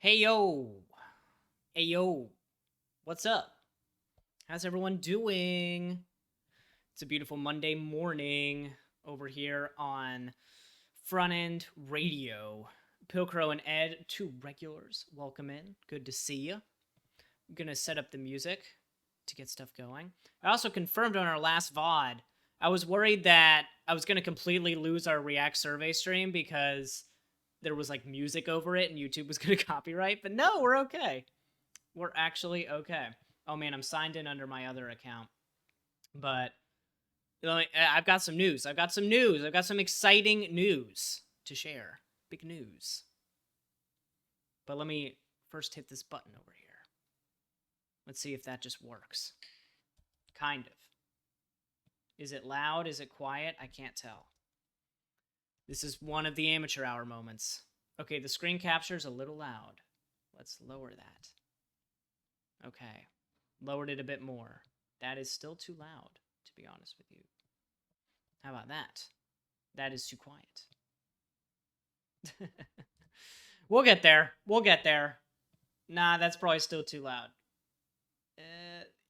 Hey yo, hey yo, what's up? How's everyone doing? It's a beautiful Monday morning over here on Front End Radio. Pilcrow and Ed, two regulars, welcome in. Good to see you. I'm gonna set up the music to get stuff going. I also confirmed on our last VOD, I was worried that I was gonna completely lose our React survey stream because there was like music over it and YouTube was gonna copyright, but no, we're okay. We're actually okay. Oh man, I'm signed in under my other account. But I've got some news. I've got some exciting news to share. Big news. But let me first hit this button over here. Let's see if that just works. Kind of. Is it loud? Is it quiet? I can't tell. This is one of the amateur hour moments. Okay, the screen capture is a little loud. Let's lower that. Okay. Lowered it a bit more. That is still too loud, to be honest with you. How about that? That is too quiet. We'll get there. We'll get there. Nah, that's probably still too loud.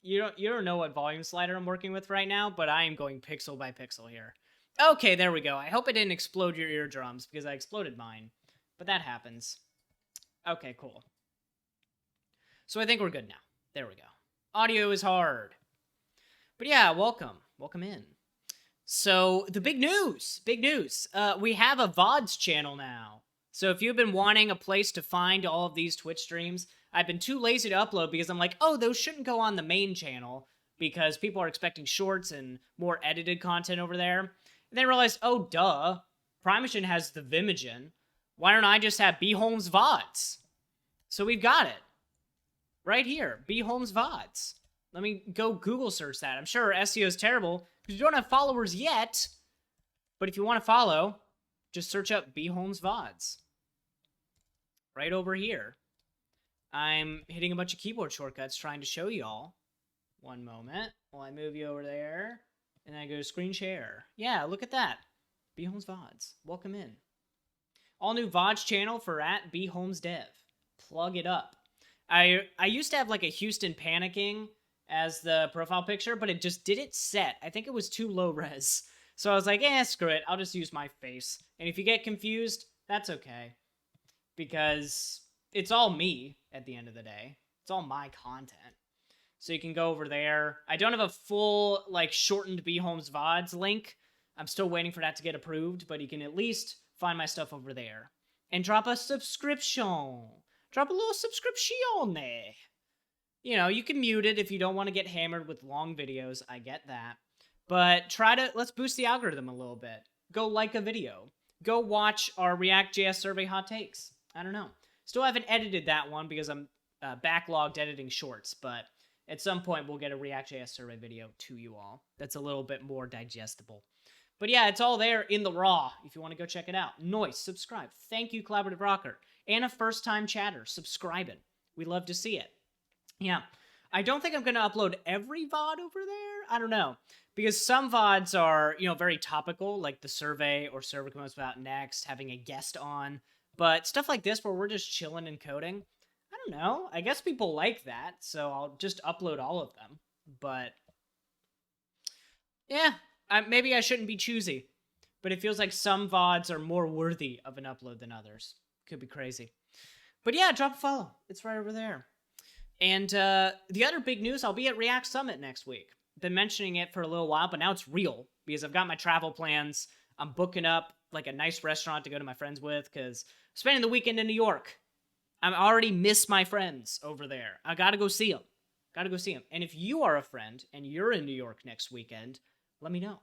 You don't know what volume slider I'm working with right now, but I am going pixel by pixel here. Okay, there we go. I hope it didn't explode your eardrums, because I exploded mine. But that happens. Okay, cool. So I think we're good now. There we go. Audio is hard. But yeah, welcome. Welcome in. So the big news. We have a VODs channel now. So if you've been wanting a place to find all of these Twitch streams, I've been too lazy to upload because I'm like, oh, those shouldn't go on the main channel because people are expecting shorts and more edited content over there. And then I realized, oh, duh. Primeagen has the Vimogen. Why don't I just have B. Holmes VODs? So we've got it. Right here. B. Holmes VODs. Let me go Google search that. I'm sure SEO is terrible because you don't have followers yet. But if you want to follow, just search up B. Holmes VODs. Right over here. I'm hitting a bunch of keyboard shortcuts trying to show y'all. One moment while I move you over there. And I go to screen share. Yeah, look at that. B. Holmes VODs. Welcome in. All new VODs channel for @BHolmesDev. Plug it up. I used to have like a Houston panicking as the profile picture, but it just didn't set. I think it was too low res. So I was like, screw it. I'll just use my face. And if you get confused, that's okay. Because it's all me at the end of the day. It's all my content. So you can go over there. I don't have a full, like, shortened B. Holmes VODs link. I'm still waiting for that to get approved, but you can at least find my stuff over there. And drop a subscription. Drop a little subscription there. You know, you can mute it if you don't want to get hammered with long videos. I get that. But let's boost the algorithm a little bit. Go like a video. Go watch our React.js survey hot takes. I don't know. Still haven't edited that one because I'm backlogged editing shorts, but at some point we'll get a React.js survey video to you all. That's a little bit more digestible. But yeah, it's all there in the raw if you want to go check it out. Noise, subscribe. Thank you, Collaborative Rocker. And a first-time chatter, subscribing. We love to see it. Yeah. I don't think I'm going to upload every VOD over there. I don't know. Because some VODs are, very topical, like the survey or server comes out next, having a guest on. But stuff like this where we're just chilling and coding, I don't know. I guess people like that, so I'll just upload all of them. But yeah, maybe I shouldn't be choosy. But it feels like some VODs are more worthy of an upload than others. Could be crazy. But yeah, drop a follow. It's right over there. And the other big news, I'll be at React Summit next week. Been mentioning it for a little while, but now it's real because I've got my travel plans. I'm booking up like a nice restaurant to go to my friends with because I'm spending the weekend in New York. I already miss my friends over there. I gotta go see them. And if you are a friend and you're in New York next weekend, let me know.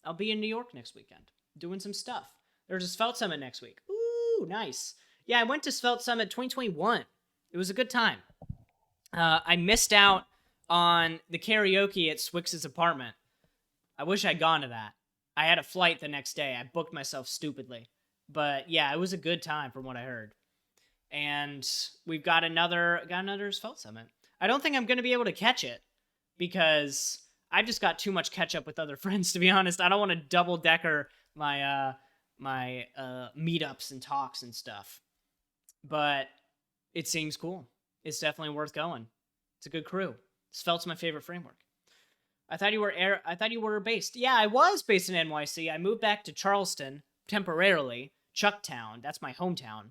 I'll be in New York next weekend doing some stuff. There's a Svelte Summit next week. Ooh, nice. Yeah, I went to Svelte Summit 2021. It was a good time. I missed out on the karaoke at Swix's apartment. I wish I'd gone to that. I had a flight the next day. I booked myself stupidly. But yeah, it was a good time from what I heard. And we've got another Svelte Summit. I don't think I'm going to be able to catch it because I've just got too much catch up with other friends, to be honest. I don't want to double-decker my meetups and talks and stuff. But It seems cool. It's definitely worth going. It's a good crew. Svelte's my favorite framework. I thought you were based. Yeah, I was based in NYC. I moved back to Charleston temporarily. Chucktown, that's my hometown.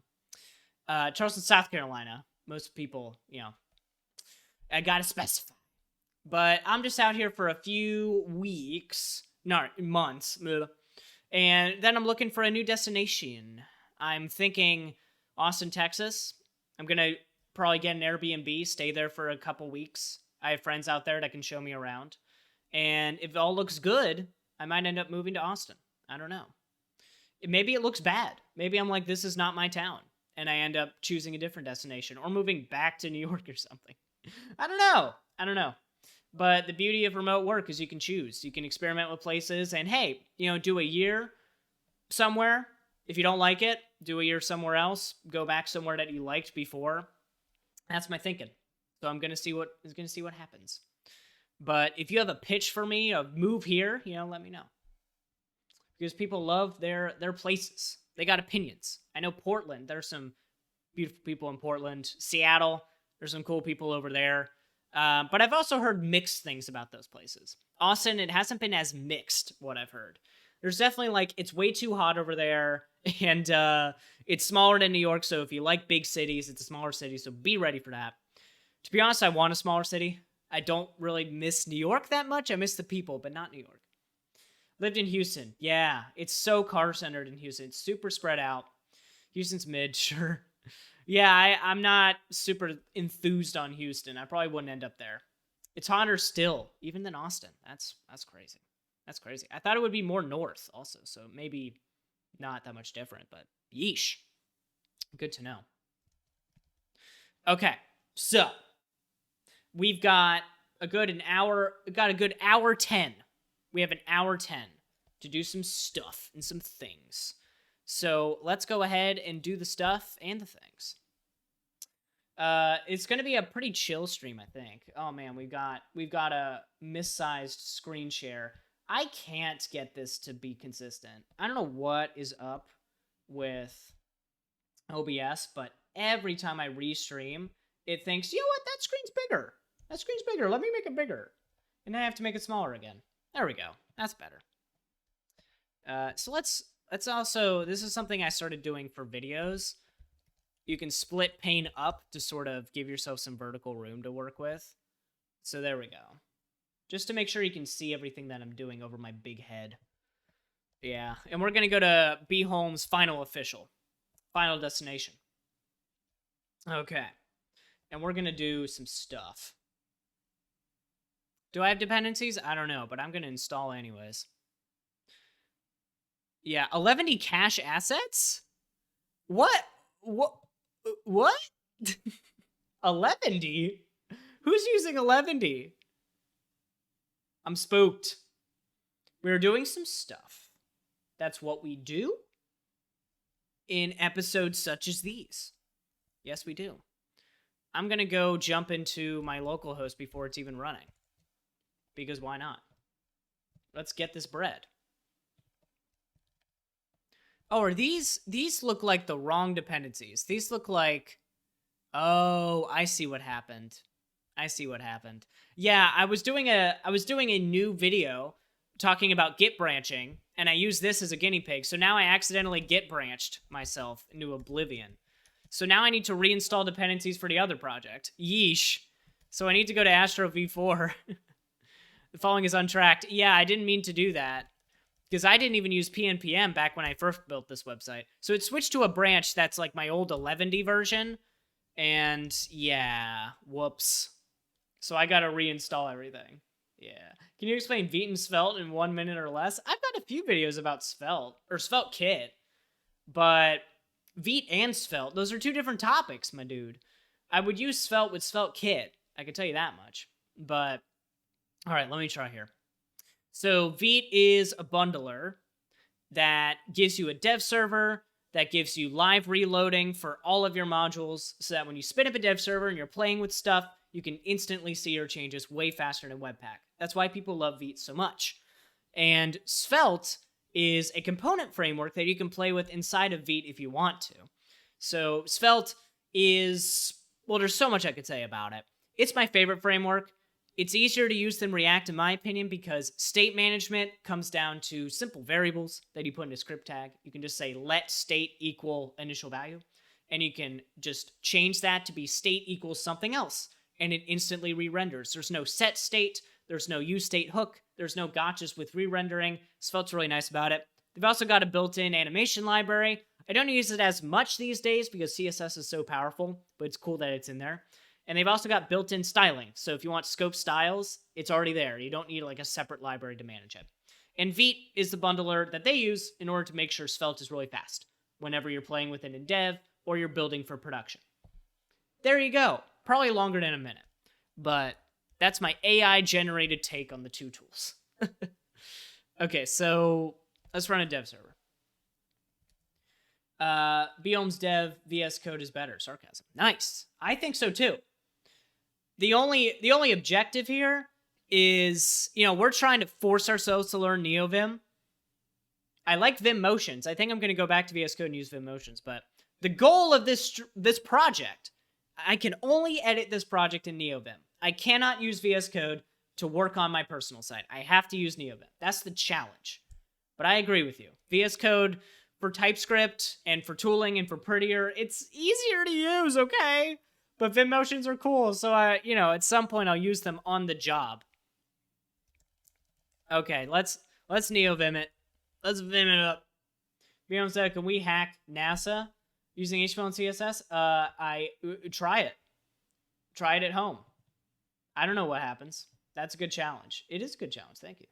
Charleston, South Carolina. Most people, I gotta specify. But I'm just out here for a few weeks, not months, and then I'm looking for a new destination. I'm thinking Austin, Texas. I'm gonna probably get an Airbnb, stay there for a couple weeks. I have friends out there that can show me around. And if it all looks good, I might end up moving to Austin. I don't know. Maybe it looks bad. Maybe I'm like, this is not my town. And I end up choosing a different destination or moving back to New York or something. I don't know. But the beauty of remote work is you can choose. You can experiment with places and, hey, do a year somewhere. If you don't like it, do a year somewhere else. Go back somewhere that you liked before. That's my thinking. So I'm going to see what happens. But if you have a pitch for me of move here, let me know. Because people love their places. They got opinions. I know Portland, there's some beautiful people in Portland. Seattle, there's some cool people over there. But I've also heard mixed things about those places. Austin, it hasn't been as mixed, what I've heard. There's definitely it's way too hot over there. And it's smaller than New York, so if you like big cities, it's a smaller city, so be ready for that. To be honest, I want a smaller city. I don't really miss New York that much. I miss the people, but not New York. Lived in Houston. Yeah, it's so car-centered in Houston. It's super spread out. Houston's mid, sure. Yeah, I'm not super enthused on Houston. I probably wouldn't end up there. It's hotter still, even than Austin. That's crazy. That's crazy. I thought it would be more north also, so maybe not that much different, but yeesh. Good to know. Okay, so we've got a good hour 10. We have an hour 10 to do some stuff and some things. So let's go ahead and do the stuff and the things. It's going to be a pretty chill stream, I think. Oh man, we've got a missized screen share. I can't get this to be consistent. I don't know what is up with OBS, but every time I restream, it thinks, you know what, that screen's bigger. That screen's bigger. Let me make it bigger. And then I have to make it smaller again. There we go. That's better. So let's also, this is something I started doing for videos. You can split pane up to sort of give yourself some vertical room to work with. So there we go. Just to make sure you can see everything that I'm doing over my big head. Yeah, and we're going to go to B. Holmes' final destination. Okay. And we're going to do some stuff. Do I have dependencies? I don't know, but I'm going to install anyways. Yeah, 11D cache assets? What? 11D? Who's using 11D? I'm spooked. We're doing some stuff. That's what we do in episodes such as these. Yes, we do. I'm going to go jump into my localhost before it's even running. Because why not? Let's get this bread. Oh, are these look like the wrong dependencies. These look like, oh, I see what happened. Yeah, I was doing a new video talking about Git branching, and I used this as a guinea pig. So now I accidentally Git branched myself into oblivion. So now I need to reinstall dependencies for the other project. Yeesh. So I need to go to Astro v4. The following is untracked. Yeah, I didn't mean to do that. Because I didn't even use PNPM back when I first built this website. So it switched to a branch that's like my old 11D version. And yeah, whoops. So I gotta reinstall everything. Yeah. Can you explain Vite and Svelte in 1 minute or less? I've got a few videos about Svelte, or Svelte Kit. But Vite and Svelte, those are two different topics, my dude. I would use Svelte with Svelte Kit. I can tell you that much. But, alright, let me try here. So Vite is a bundler that gives you a dev server, that gives you live reloading for all of your modules, so that when you spin up a dev server and you're playing with stuff, you can instantly see your changes way faster than Webpack. That's why people love Vite so much. And Svelte is a component framework that you can play with inside of Vite if you want to. So Svelte is, well, there's so much I could say about it. It's my favorite framework. It's easier to use than React, in my opinion, because state management comes down to simple variables that you put in a script tag. You can just say let state equal initial value, and you can just change that to be state equals something else, and it instantly re-renders. There's no set state. There's no use state hook. There's no gotchas with re-rendering. Svelte really nice about it. They've also got a built-in animation library. I don't use it as much these days because CSS is so powerful, but it's cool that it's in there. And they've also got built-in styling. So if you want scope styles, it's already there. You don't need like a separate library to manage it. And Vite is the bundler that they use in order to make sure Svelte is really fast whenever you're playing with it in dev or you're building for production. There you go. Probably longer than a minute. But that's my AI-generated take on the two tools. Okay, so let's run a dev server. Biomes dev VS Code is better. Sarcasm. Nice. I think so too. The only objective here is, we're trying to force ourselves to learn NeoVim. I like Vim Motions. I think I'm going to go back to VS Code and use Vim Motions, but the goal of this project, I can only edit this project in NeoVim. I cannot use VS Code to work on my personal site. I have to use NeoVim. That's the challenge. But I agree with you. VS Code for TypeScript and for tooling and for prettier, it's easier to use, okay? But Vim Motions are cool, so at some point I'll use them on the job. Okay, let's NeoVim it. Let's Vim it up. Biomes said, can we hack NASA using HTML and CSS? Try it. Try it at home. I don't know what happens. That's a good challenge. It is a good challenge. Thank you.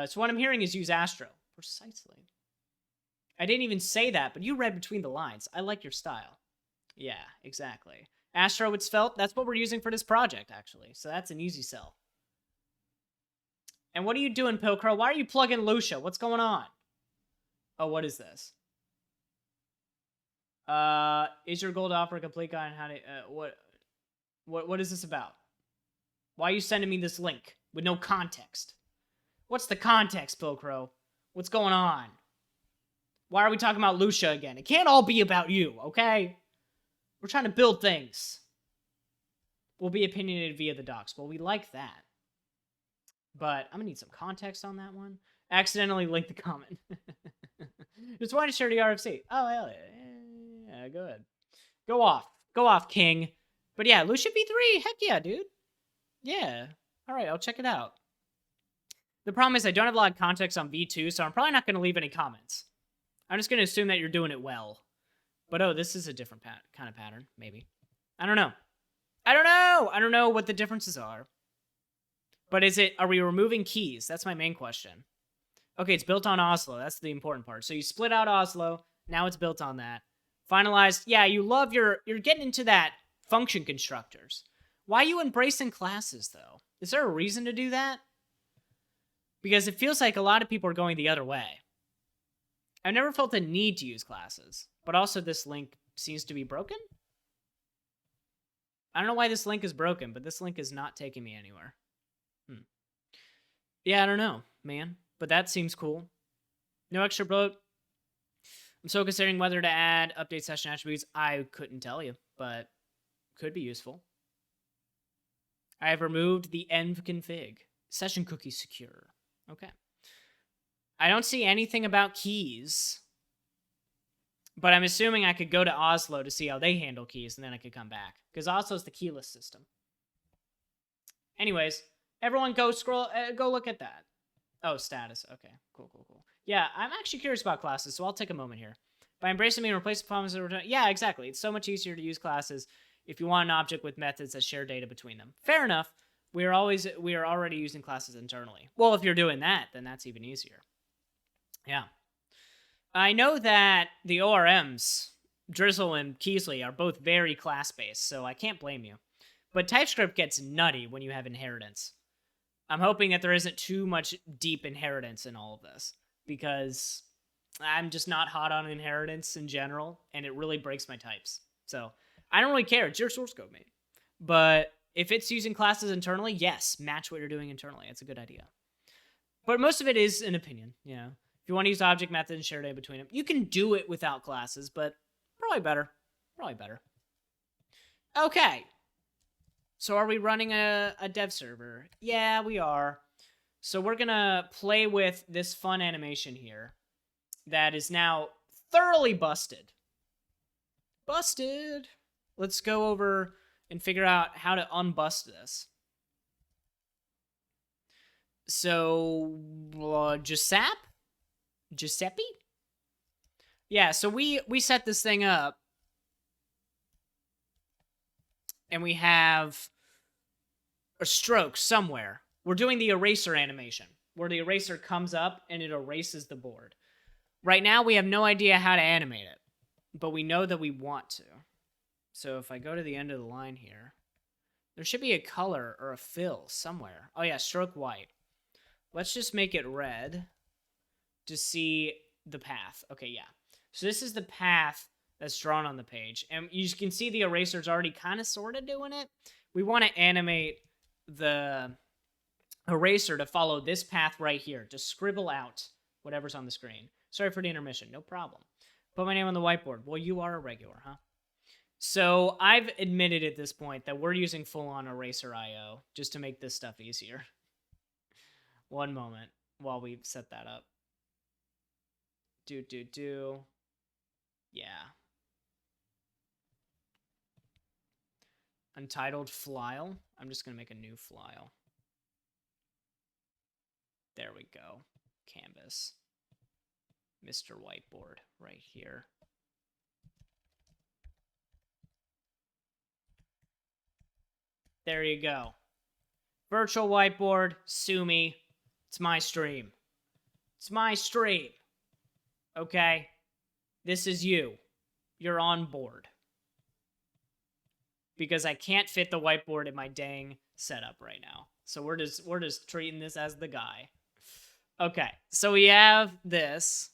So what I'm hearing is use Astro. Precisely. I didn't even say that, but you read between the lines. I like your style. Yeah, exactly. Astro with Svelte, that's what we're using for this project, actually. So that's an easy sell. And what are you doing, Pilcrow? Why are you plugging Lucia? What's going on? Oh, what is this? Is your goal to offer a complete guide on how to... What is this about? Why are you sending me this link with no context? What's the context, Pilcrow? What's going on? Why are we talking about Lucia again? It can't all be about you, okay? We're trying to build things. We'll be opinionated via the docs. Well, we like that. But I'm going to need some context on that one. Accidentally linked the comment. Just wanted to share the RFC. Oh, hell yeah. Yeah, good. Go off. Go off, King. But yeah, Lucia V3. Heck yeah, dude. Yeah. All right, I'll check it out. The problem is I don't have a lot of context on V2, so I'm probably not going to leave any comments. I'm just going to assume that you're doing it well. But oh, this is a different kind of pattern, maybe. I don't know. I don't know what the differences are. But are we removing keys? That's my main question. Okay, it's built on Oslo. That's the important part. So you split out Oslo. Now it's built on that. Finalized. Yeah, you're getting into that function constructors. Why are you embracing classes, though? Is there a reason to do that? Because it feels like a lot of people are going the other way. I've never felt the need to use classes, but also this link seems to be broken? I don't know why this link is broken, but this link is not taking me anywhere. Yeah, I don't know, man, but that seems cool. No extra bloat. I'm still considering whether to add update session attributes. I couldn't tell you, but could be useful. I have removed the env config. Session cookie secure. Okay. I don't see anything about keys, but I'm assuming I could go to Oslo to see how they handle keys, and then I could come back. Because Oslo's the keyless system. Anyways, everyone go look at that. Oh, status. Okay, cool. Yeah, I'm actually curious about classes, so I'll take a moment here. By embracing me and replacing promises of return. Yeah, exactly. It's so much easier to use classes if you want an object with methods that share data between them. Fair enough. We are already using classes internally. Well, if you're doing that, then that's even easier. Yeah. I know that the ORMs, Drizzle and Keasley, are both very class-based, so I can't blame you. But TypeScript gets nutty when you have inheritance. I'm hoping that there isn't too much deep inheritance in all of this, because I'm just not hot on inheritance in general, and it really breaks my types. So I don't really care. It's your source code, mate. But if it's using classes internally, yes, match what you're doing internally. It's a good idea. But most of it is an opinion, you know. If you want to use object methods and share data between them, you can do it without classes, but probably better. Probably better. Okay. So are we running a dev server? Yeah, we are. So we're going to play with this fun animation here that is now thoroughly busted. Busted. Let's go over and figure out how to unbust this. So, GSAP? Giuseppe? Yeah, so we set this thing up. And we have a stroke somewhere. We're doing the eraser animation, where the eraser comes up and it erases the board. Right now, we have no idea how to animate it, but we know that we want to. So if I go to the end of the line here, there should be a color or a fill somewhere. Oh yeah, stroke white. Let's just make it red to see the path. Okay, yeah. So this is the path that's drawn on the page. And you can see the eraser's already kind of sort of doing it. We want to animate the eraser to follow this path right here, to scribble out whatever's on the screen. Sorry for the intermission, no problem. Put my name on the whiteboard. Well, you are a regular, huh? So I've admitted at this point that we're using full-on eraser IO just to make this stuff easier. One moment while we set that up. Yeah. Untitled file. I'm just going to make a new file. There we go. Canvas. Mr. Whiteboard right here. There you go. Virtual whiteboard, sue me. It's my stream. It's my stream. Okay? This is you. You're on board. Because I can't fit the whiteboard in my dang setup right now. So we're just treating this as the guy. Okay, so we have this.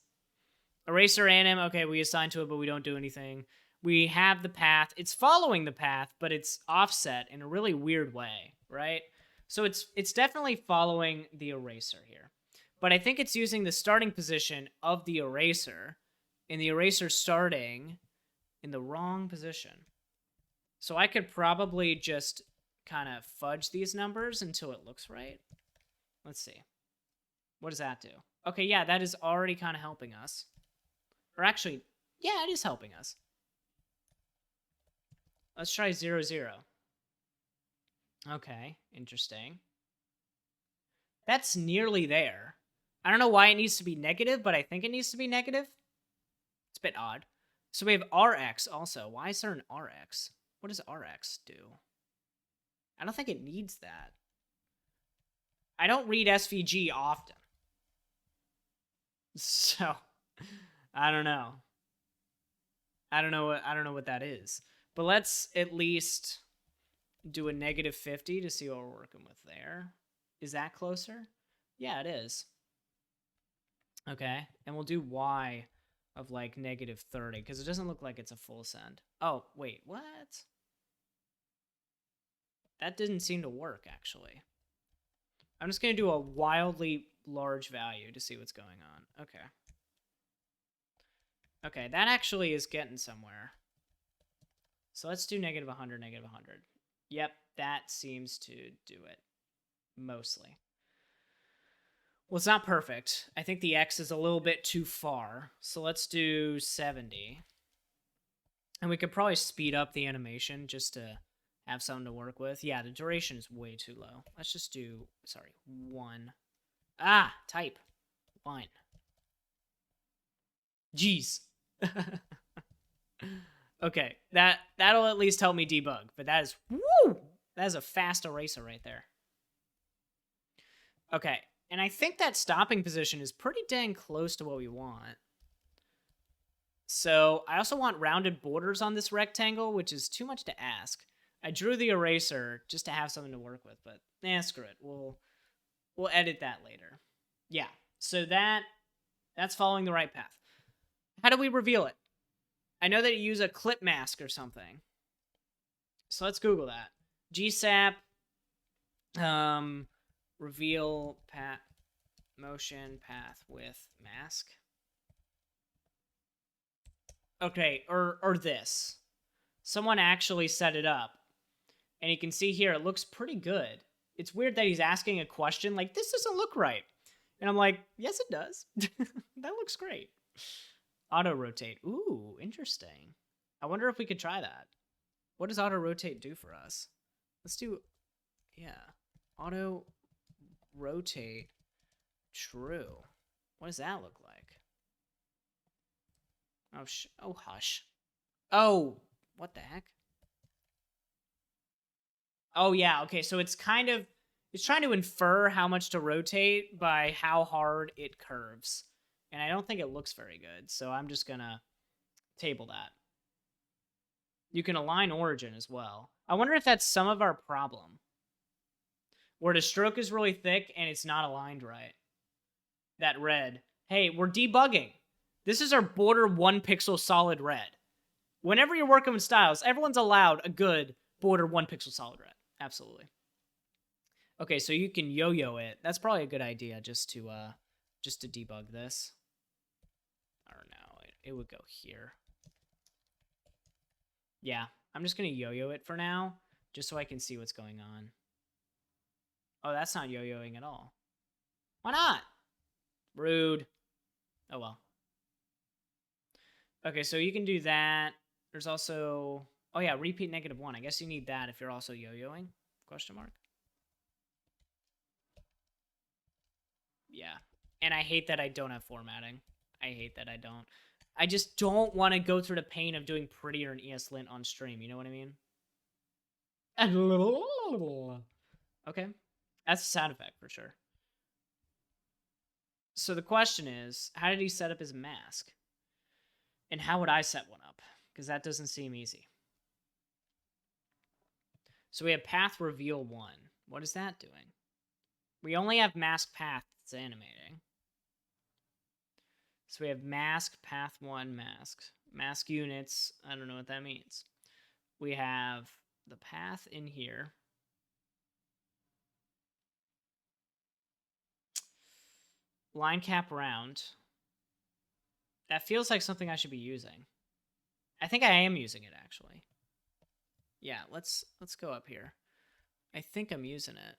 Eraser anim, okay, we assign to it, but we don't do anything. We have the path. It's following the path, but it's offset in a really weird way, right? So it's definitely following the eraser here. But I think it's using the starting position of the eraser, and the eraser starting in the wrong position. So I could probably just kind of fudge these numbers until it looks right. Let's see. What does that do? Okay, yeah, that is already kind of helping us. Or actually, yeah, it is helping us. Let's try 0, 0. Okay, interesting. That's nearly there. I don't know why it needs to be negative, but I think it needs to be negative. It's a bit odd. So we have RX also. Why is there an RX? What does RX do? I don't think it needs that. I don't read SVG often. So, I don't know. I don't know what that is. But let's at least do a negative 50 to see what we're working with there. Is that closer? Yeah, it is. Okay, and we'll do Y of like negative 30 because it doesn't look like it's a full send. Oh, wait, what? That didn't seem to work, actually. I'm just going to do a wildly large value to see what's going on. Okay. Okay, that actually is getting somewhere. So let's do negative 100, negative 100. Yep, that seems to do it. Mostly. Well, it's not perfect. I think the X is a little bit too far. So let's do 70. And we could probably speed up the animation just to have something to work with. Yeah, the duration is way too low. Let's just do, 1. Type. 1. Jeez. Okay, that'll at least help me debug, but that is, woo! That is a fast eraser right there. Okay, and I think that stopping position is pretty dang close to what we want. So I also want rounded borders on this rectangle, which is too much to ask. I drew the eraser just to have something to work with, but screw it. We'll edit that later. Yeah, so that's following the right path. How do we reveal it? I know that you use a clip mask or something. So let's Google that. GSAP, reveal motion path with mask. Okay, or this. Someone actually set it up. And you can see here, it looks pretty good. It's weird that he's asking a question like, this doesn't look right. And I'm like, yes, it does. That looks great. Auto rotate. Ooh, interesting. I wonder if we could try that. What does auto rotate do for us? Let's do, yeah, auto rotate true. What does that look like? Oh, hush. Oh, what the heck? Oh, yeah, okay, so it's kind of, it's trying to infer how much to rotate by how hard it curves. And I don't think it looks very good, so I'm just gonna table that. You can align origin as well. I wonder if that's some of our problem. Where the stroke is really thick and it's not aligned right. That red. Hey, we're debugging. This is our border 1 pixel solid red. Whenever you're working with styles, everyone's allowed a good border 1 pixel solid red. Absolutely. Okay, so you can yo-yo it. That's probably a good idea just to debug this. Or no, it would go here. Yeah, I'm just gonna yo-yo it for now, just so I can see what's going on. Oh, that's not yo-yoing at all. Why not? Rude. Oh well. Okay, so you can do that. There's also, oh yeah, repeat -1. I guess you need that if you're also yo-yoing? Question mark. Yeah, and I hate that I don't have formatting. I hate that I don't. I just don't want to go through the pain of doing prettier in ESLint on stream. You know what I mean? Okay, that's a sound effect for sure. So the question is, how did he set up his mask? And how would I set one up? Because that doesn't seem easy. So we have path reveal 1. What is that doing? We only have mask path that's animating. So we have mask path 1 mask. Mask units, I don't know what that means. We have the path in here. Line cap round. That feels like something I should be using. I think I am using it actually. Yeah, let's go up here. I think I'm using it.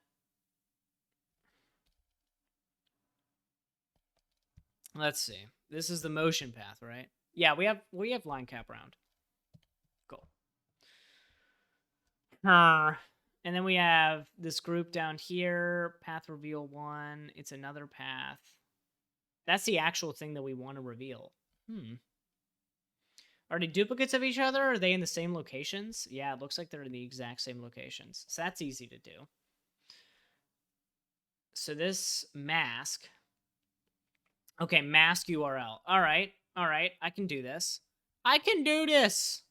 Let's see. This is the motion path, right? Yeah, we have line cap round. Cool. And then we have this group down here, path reveal 1. It's another path. That's the actual thing that we want to reveal. Are they duplicates of each other? Are they in the same locations? Yeah, it looks like they're in the exact same locations. So that's easy to do. So this mask. Okay, mask URL. All right. I can do this. I can do this.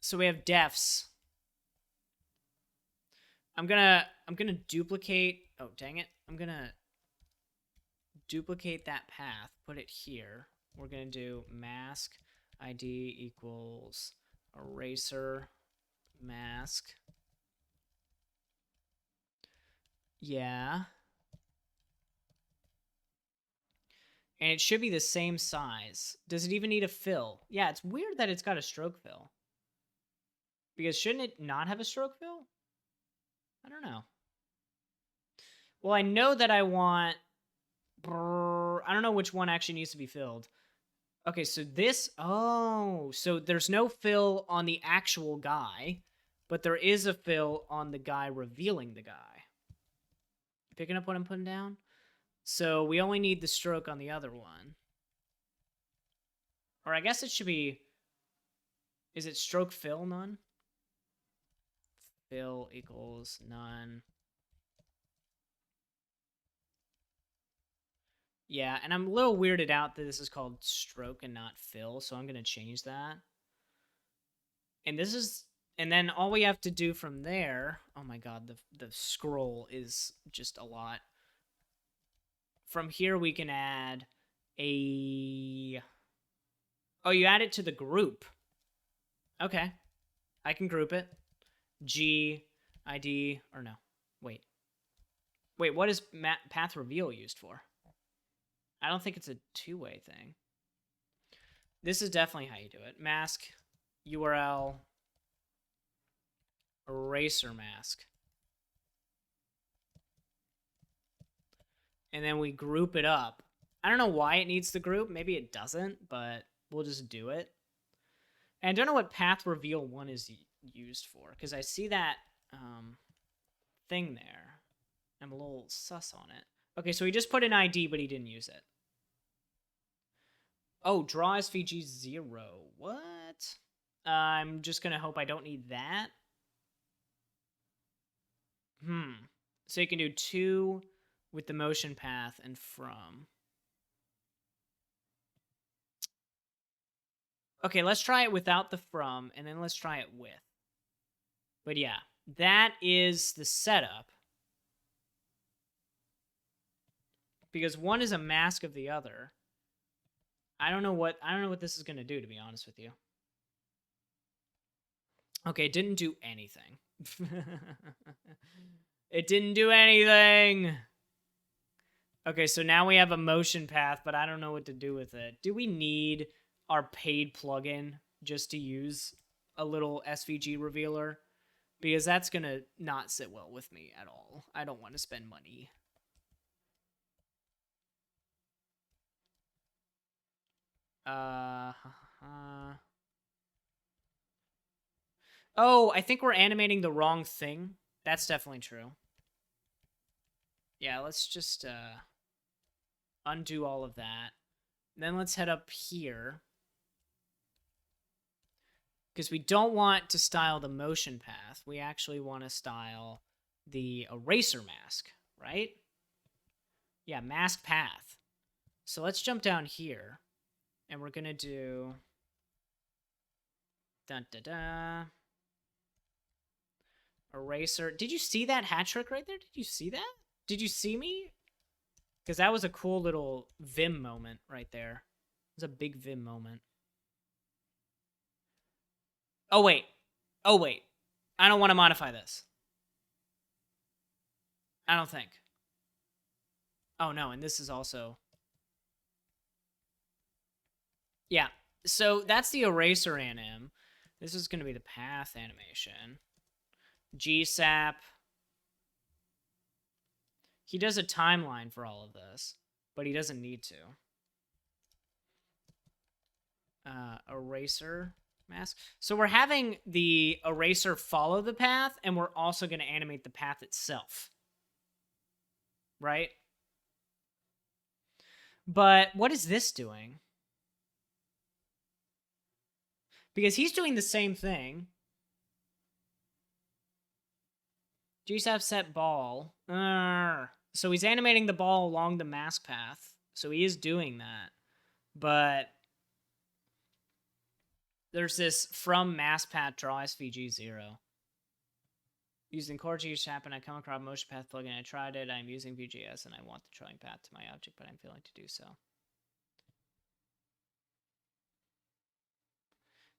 So we have defs. I'm gonna duplicate. Oh, dang it. I'm gonna duplicate that path. Put it here. We're gonna do mask ID equals eraser mask. Yeah. And it should be the same size. Does it even need a fill? Yeah, it's weird that it's got a stroke fill. Because shouldn't it not have a stroke fill? I don't know. Well, I know that I want... I don't know which one actually needs to be filled. Okay, so this... Oh, so there's no fill on the actual guy, but there is a fill on the guy revealing the guy. Picking up what I'm putting down? So we only need the stroke on the other one. Or I guess it should be... Is it stroke fill none? Fill equals none. Yeah, and I'm a little weirded out that this is called stroke and not fill, so I'm going to change that. And this is... And then all we have to do from there... Oh my god, the scroll is just a lot. From here we can add a... Oh, you add it to the group. Okay. I can group it. G, ID, or no. Wait, what is path reveal used for? I don't think it's a two-way thing. This is definitely how you do it. Mask URL eraser mask. And then we group it up. I don't know why it needs to group. Maybe it doesn't, but we'll just do it. And I don't know what path reveal 1 is used for, because I see that thing there. I'm a little sus on it. Okay, so he just put an ID, but he didn't use it. Oh, draw SVG 0. What? I'm just going to hope I don't need that. So you can do 2 with the motion path and from. Okay, let's try it without the from, and then let's try it with. But yeah, that is the setup. Because one is a mask of the other. I don't know what this is going to do, to be honest with you. Okay, it didn't do anything. It didn't do anything. Okay, so now we have a motion path, but I don't know what to do with it. Do we need our paid plugin just to use a little SVG revealer? Because that's going to not sit well with me at all. I don't want to spend money. Oh, I think we're animating the wrong thing. That's definitely true. Yeah, let's just undo all of that. Then let's head up here. Because we don't want to style the motion path. We actually want to style the eraser mask, right? Yeah, mask path. So let's jump down here. And we're going to do... Dun-da-da. Eraser. Did you see that hat trick right there? Did you see that? Did you see me? Because that was a cool little Vim moment right there. It was a big Vim moment. Oh, wait. Oh, wait. I don't want to modify this. I don't think. Oh, no, and this is also... Yeah, so that's the eraser anim. This is going to be the path animation. GSAP. He does a timeline for all of this, but he doesn't need to. Eraser mask. So we're having the eraser follow the path, and we're also going to animate the path itself. Right? But what is this doing? Because he's doing the same thing. GSAP set ball. So he's animating the ball along the mask path. So he is doing that. But there's this from mask path draw SVG 0. Using core GSAP and I come across motion path plugin. I tried it. I'm using Vue.js and I want the drawing path to my object, but I'm failing to do so.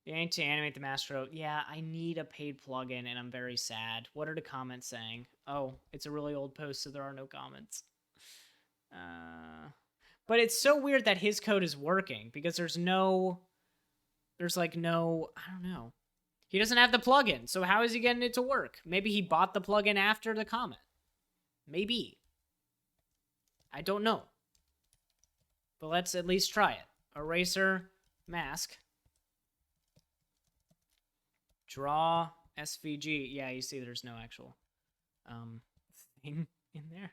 You need to animate the master. Yeah, I need a paid plugin, and I'm very sad. What are the comments saying? Oh, it's a really old post, so there are no comments. But it's so weird that his code is working, because there's like no, I don't know. He doesn't have the plugin, so how is he getting it to work? Maybe he bought the plugin after the comment. Maybe. I don't know. But let's at least try it. Eraser, mask. Draw SVG. Yeah, you see there's no actual thing in there.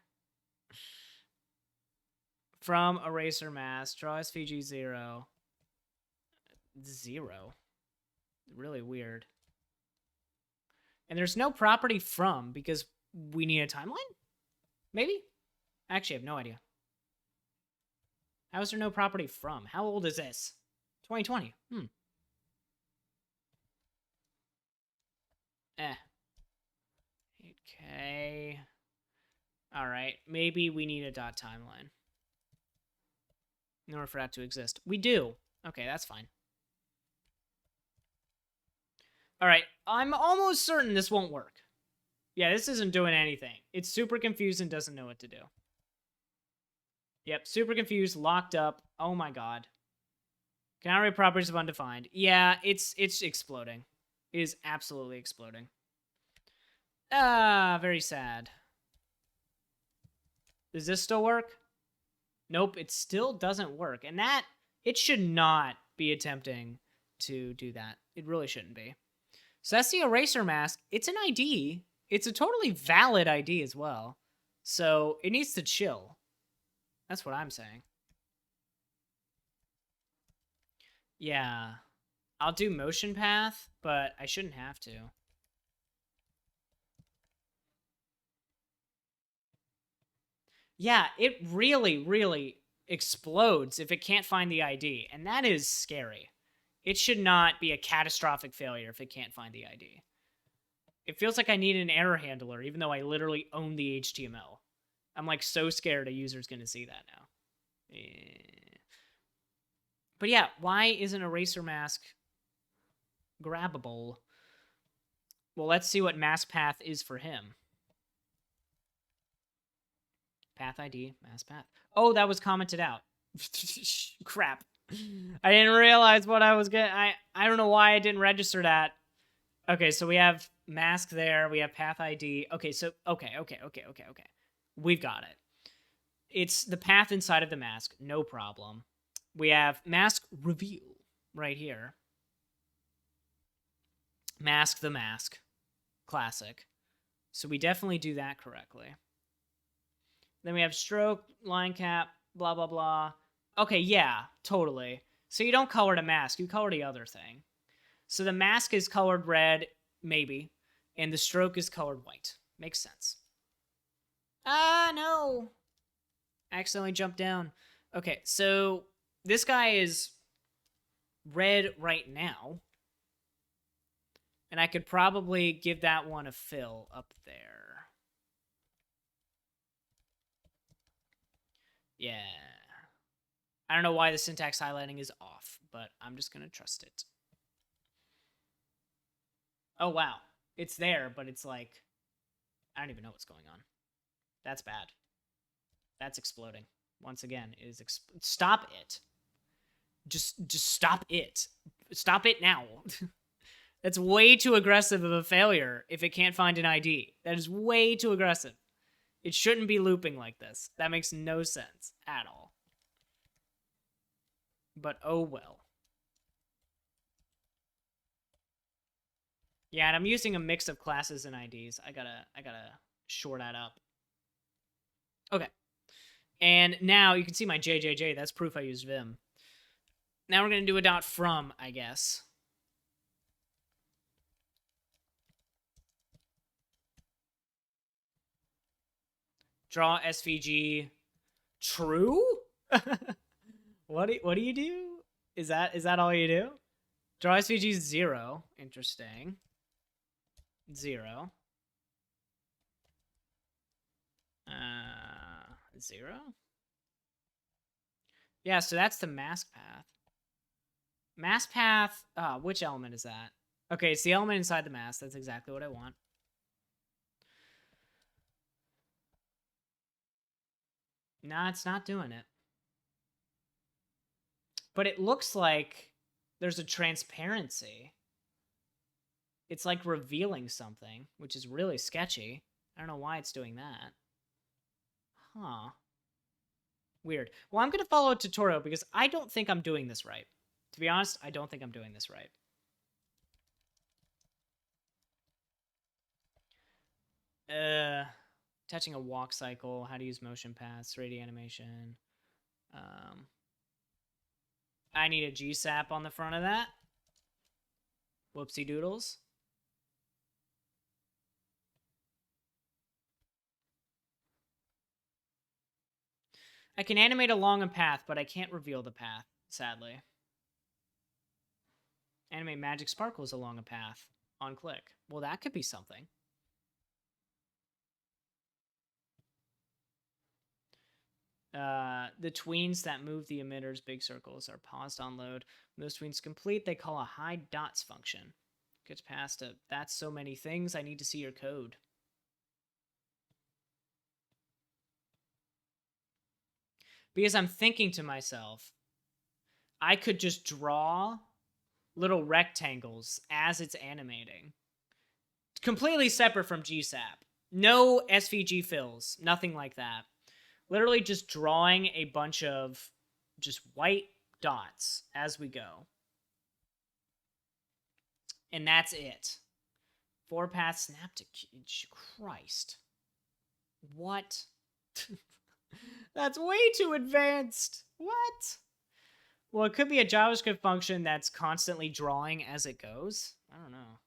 From eraser mask, draw SVG 0. 0. Really weird. And there's no property from because we need a timeline? Maybe? Actually, I have no idea. How is there no property from? How old is this? 2020. Okay. Alright, maybe we need a dot timeline in order for that to exist. We do. Okay, that's fine. Alright, I'm almost certain this won't work. Yeah, this isn't doing anything. It's super confused and doesn't know what to do. Yep, super confused, locked up. Oh my god. Cannot read properties of undefined. Yeah, it's exploding. It is absolutely exploding. Ah, very sad. Does this still work? Nope, it still doesn't work. And that, it should not be attempting to do that. It really shouldn't be. So that's the eraser mask. It's an ID. It's a totally valid ID as well. So it needs to chill. That's what I'm saying. Yeah. I'll do motion path, but I shouldn't have to. Yeah, it really, really explodes if it can't find the ID, and that is scary. It should not be a catastrophic failure if it can't find the ID. It feels like I need an error handler, even though I literally own the HTML. I'm like so scared a user's going to see that now. But yeah, why isn't eraser mask grabbable? Well, let's see what mask path is for him. Path ID, mask path. Oh, that was commented out. Crap. I didn't realize what I was getting. I don't know why I didn't register that. Okay, so we have mask there. We have path ID. Okay, so okay. We've got it. It's the path inside of the mask. No problem. We have mask reveal right here. Mask the mask. Classic. So we definitely do that correctly. Then we have stroke, line cap, blah, blah, blah. Okay, yeah, totally. So you don't color the mask, you color the other thing. So the mask is colored red, maybe, and the stroke is colored white. Makes sense. Ah, no. I accidentally jumped down. Okay, so this guy is red right now. And I could probably give that one a fill up there. Yeah. I don't know why the syntax highlighting is off, but I'm just going to trust it. Oh, wow. It's there, but it's like, I don't even know what's going on. That's bad. That's exploding. Once again, it is stop it. Just stop it. Stop it now. That's way too aggressive of a failure if it can't find an ID. That is way too aggressive. It shouldn't be looping like this. That makes no sense at all. But oh well. Yeah, and I'm using a mix of classes and IDs. I gotta shore that up. Okay. And now you can see my JJJ. That's proof I used Vim. Now we're gonna do a dot from, I guess. Draw SVG true? What do you do? Is that all you do? Draw SVG 0. Interesting. 0. 0? Yeah, so that's the mask path. Mask path, which element is that? Okay, it's the element inside the mask. That's exactly what I want. Nah, it's not doing it. But it looks like there's a transparency. It's like revealing something, which is really sketchy. I don't know why it's doing that. Huh. Weird. Well, I'm going to follow a tutorial because I don't think I'm doing this right. To be honest, I don't think I'm doing this right. Touching a walk cycle, how to use motion paths, 3D animation. I need a GSAP on the front of that. Whoopsie doodles. I can animate along a path, but I can't reveal the path, sadly. Animate magic sparkles along a path on click. Well, that could be something. The tweens that move the emitter's big circles are paused on load. When those tweens complete, they call a hide dots function. Gets past a, that's so many things, I need to see your code. Because I'm thinking to myself, I could just draw little rectangles as it's animating. Completely separate from GSAP. No SVG fills, nothing like that. Literally just drawing a bunch of just white dots as we go. And that's it. 4-path snap to... Christ. What? That's way too advanced. What? Well, it could be a JavaScript function that's constantly drawing as it goes. I don't know.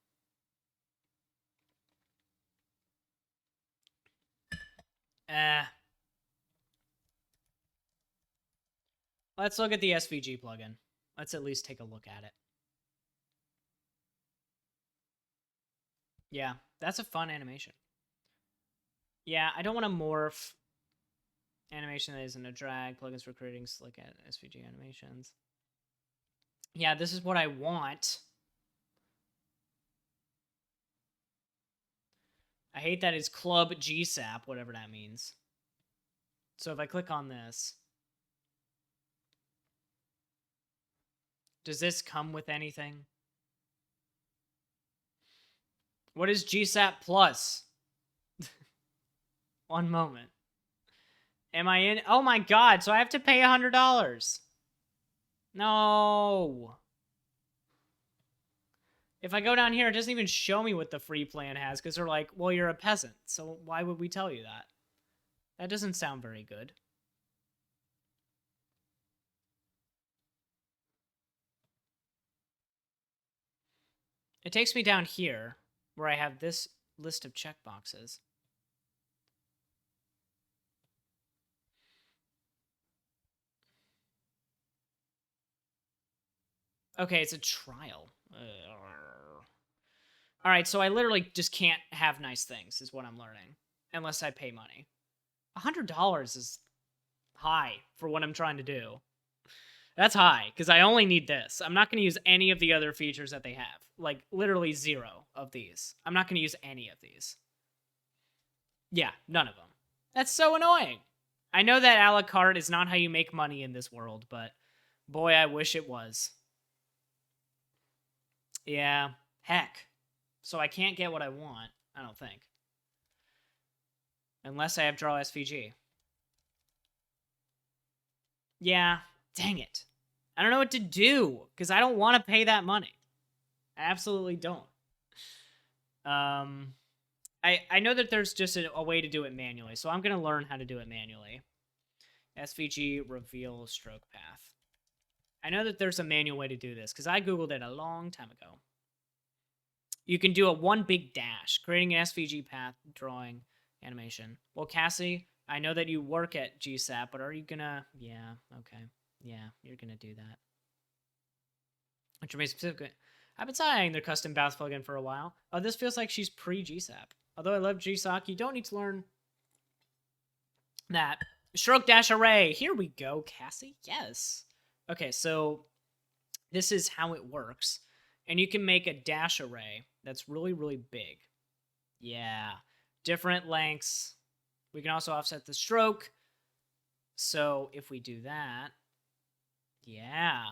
Let's look at the SVG plugin. Let's at least take a look at it. Yeah, that's a fun animation. Yeah, I don't want to morph animation that isn't a drag, plugins for creating slick SVG animations. Yeah, this is what I want. I hate that it's Club GSAP, whatever that means. So if I click on this, does this come with anything? What is GSAP Plus? One moment. Am I in? Oh my god, so I have to pay $100. No. If I go down here, it doesn't even show me what the free plan has, because they're like, well, you're a peasant, so why would we tell you that? That doesn't sound very good. It takes me down here, where I have this list of checkboxes. Okay, it's a trial. All right, so I literally just can't have nice things, is what I'm learning, unless I pay money. $100 is high for what I'm trying to do. That's high, because I only need this. I'm not going to use any of the other features that they have. Like, literally 0 of these. I'm not going to use any of these. Yeah, none of them. That's so annoying. I know that a la carte is not how you make money in this world, but boy, I wish it was. Yeah, heck. So I can't get what I want, I don't think. Unless I have draw SVG. Yeah, dang it. I don't know what to do, because I don't want to pay that money. I absolutely don't. I know that there's just a way to do it manually, so I'm going to learn how to do it manually. SVG reveal stroke path. I know that there's a manual way to do this, because I Googled it a long time ago. You can do a one big dash, creating an SVG path, drawing, animation. Well, Cassie, I know that you work at GSAP, but are you gonna... Yeah, okay. Yeah, you're gonna do that. Which remains specific. I've been eyeing their custom bath plugin for a while. Oh, this feels like she's pre-GSAP. Although I love GSOC, you don't need to learn that. Stroke dash array. Here we go, Cassie. Yes. Okay, so this is how it works. And you can make a dash array that's really, really big. Yeah. Different lengths. We can also offset the stroke. So if we do that, yeah.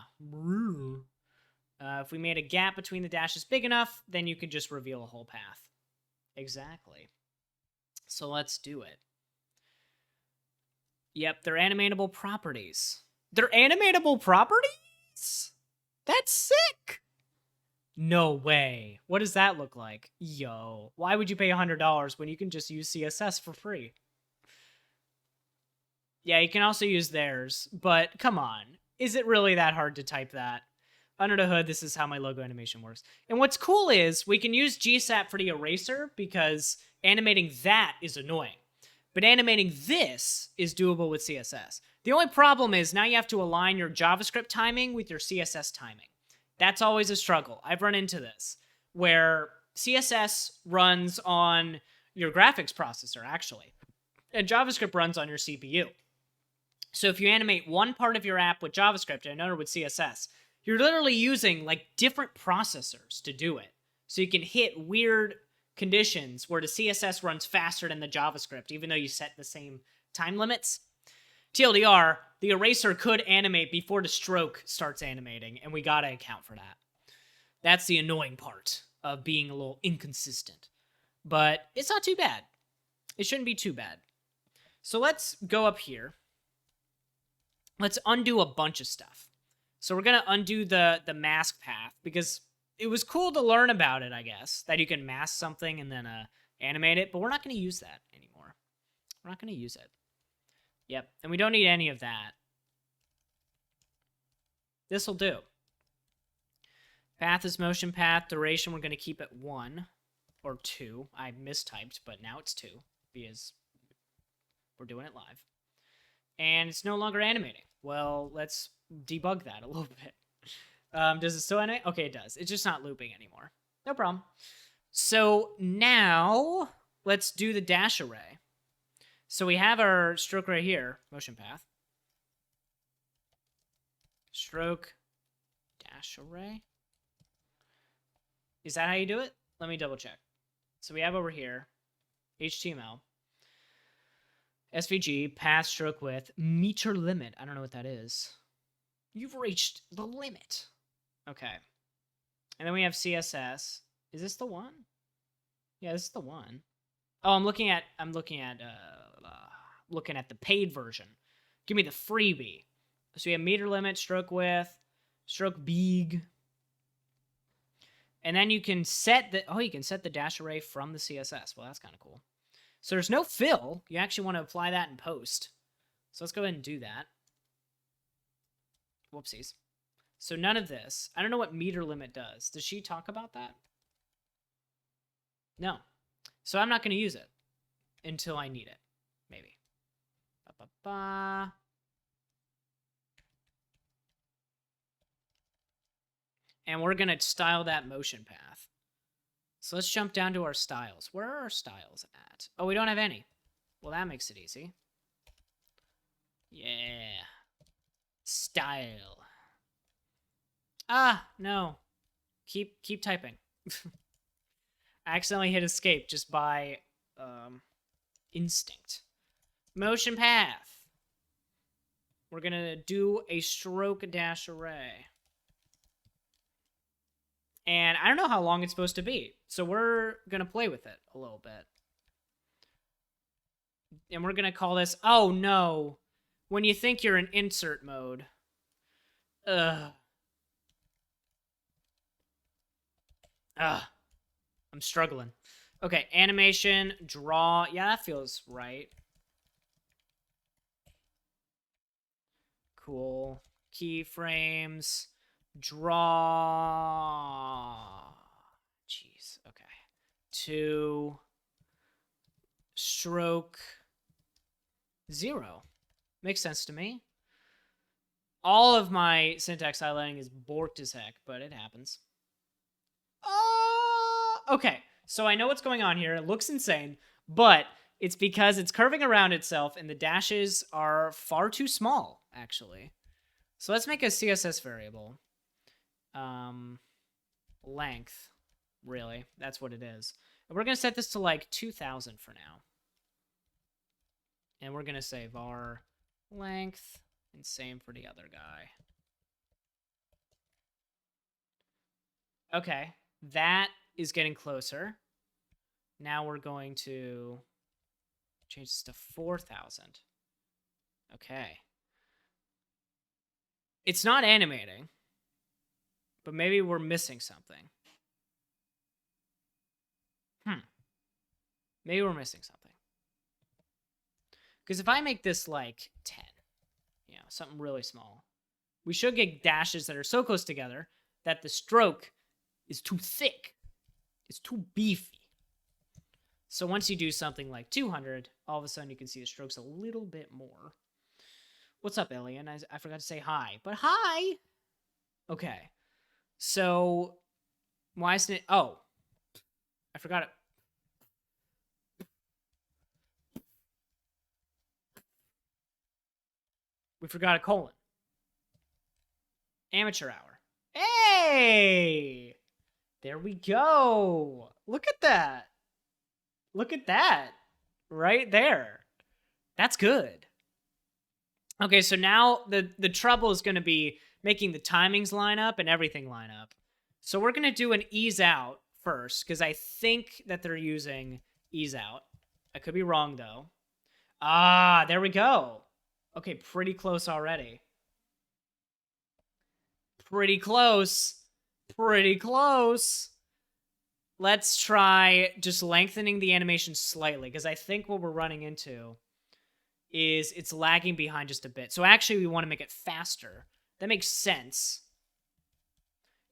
If we made a gap between the dashes big enough, then you could just reveal a whole path. Exactly. So let's do it. Yep, they're animatable properties. They're animatable properties? That's sick! No way. What does that look like? Yo, why would you pay $100 when you can just use CSS for free? Yeah, you can also use theirs, but come on. Is it really that hard to type that? Under the hood, this is how my logo animation works. And what's cool is we can use GSAP for the eraser because animating that is annoying. But animating this is doable with CSS. The only problem is now you have to align your JavaScript timing with your CSS timing. That's always a struggle. I've run into this, where CSS runs on your graphics processor, actually, and JavaScript runs on your CPU. So if you animate one part of your app with JavaScript and another with CSS, you're literally using like different processors to do it. So you can hit weird conditions where the CSS runs faster than the JavaScript, even though you set the same time limits. TLDR, the eraser could animate before the stroke starts animating, and we gotta account for that. That's the annoying part of being a little inconsistent. But it's not too bad. It shouldn't be too bad. So let's go up here. Let's undo a bunch of stuff. So we're going to undo the mask path because it was cool to learn about it, I guess, that you can mask something and then animate it, but we're not going to use that anymore. We're not going to use it. Yep, and we don't need any of that. This will do. Path is motion path. Duration, we're going to keep at 1 or 2. I mistyped, but now it's 2 because we're doing it live. And it's no longer animating. Well, let's debug that a little bit. Does it still animate? Okay, it does. It's just not looping anymore. No problem. So now let's do the dash array. So we have our stroke right here, motion path. Stroke dash array. Is that how you do it? Let me double check. So we have over here HTML, SVG, path, stroke width, meter limit. I don't know what that is. You've reached the limit. Okay. And then we have CSS. Is this the one? Yeah, this is the one. Oh, I'm looking at the paid version. Give me the freebie. So we have meter limit, stroke width, stroke big. And then you can set the dash array from the CSS. Well, that's kind of cool. So there's no fill. You actually want to apply that in post. So let's go ahead and do that. Whoopsies. So none of this. I don't know what meter limit does. Does she talk about that? No. So I'm not going to use it until I need it. Maybe. Ba-ba-ba. And we're going to style that motion path. So let's jump down to our styles. Where are our styles at? Oh, we don't have any. Well, that makes it easy. Yeah. Style. Ah, no. Keep typing. I accidentally hit escape just by instinct. Motion path. We're going to do a stroke dash array. And I don't know how long it's supposed to be. So we're going to play with it a little bit. And we're going to call this, oh no, when you think you're in insert mode. I'm struggling. Okay, animation, draw. Yeah, that feels right. Cool. Keyframes. Draw. Jeez. Okay. 2. Stroke. 0. Makes sense to me. All of my syntax highlighting is borked as heck, but it happens. Okay. So I know what's going on here. It looks insane, but it's because it's curving around itself and the dashes are far too small, actually. So let's make a CSS variable. Length, really. That's what it is. And we're going to set this to like 2000 for now. And we're going to say var length, and same for the other guy. Okay, that is getting closer. Now we're going to change this to 4000. Okay. It's not animating. But maybe we're missing something. Maybe we're missing something. Because if I make this like 10, you know, something really small, we should get dashes that are so close together that the stroke is too thick. It's too beefy. So once you do something like 200, all of a sudden you can see the stroke's a little bit more. What's up, Alien? I forgot to say hi. But hi! Okay. So, why isn't it? Oh, I forgot it. We forgot a colon. Amateur hour. Hey! There we go. Look at that. Look at that. Right there. That's good. Okay, so now the trouble is going to be making the timings line up and everything line up. So we're going to do an ease out first, because I think that they're using ease out. I could be wrong, though. Ah, there we go. Okay, pretty close already. Pretty close. Pretty close. Let's try just lengthening the animation slightly, because I think what we're running into is it's lagging behind just a bit. So actually, we want to make it faster. That makes sense.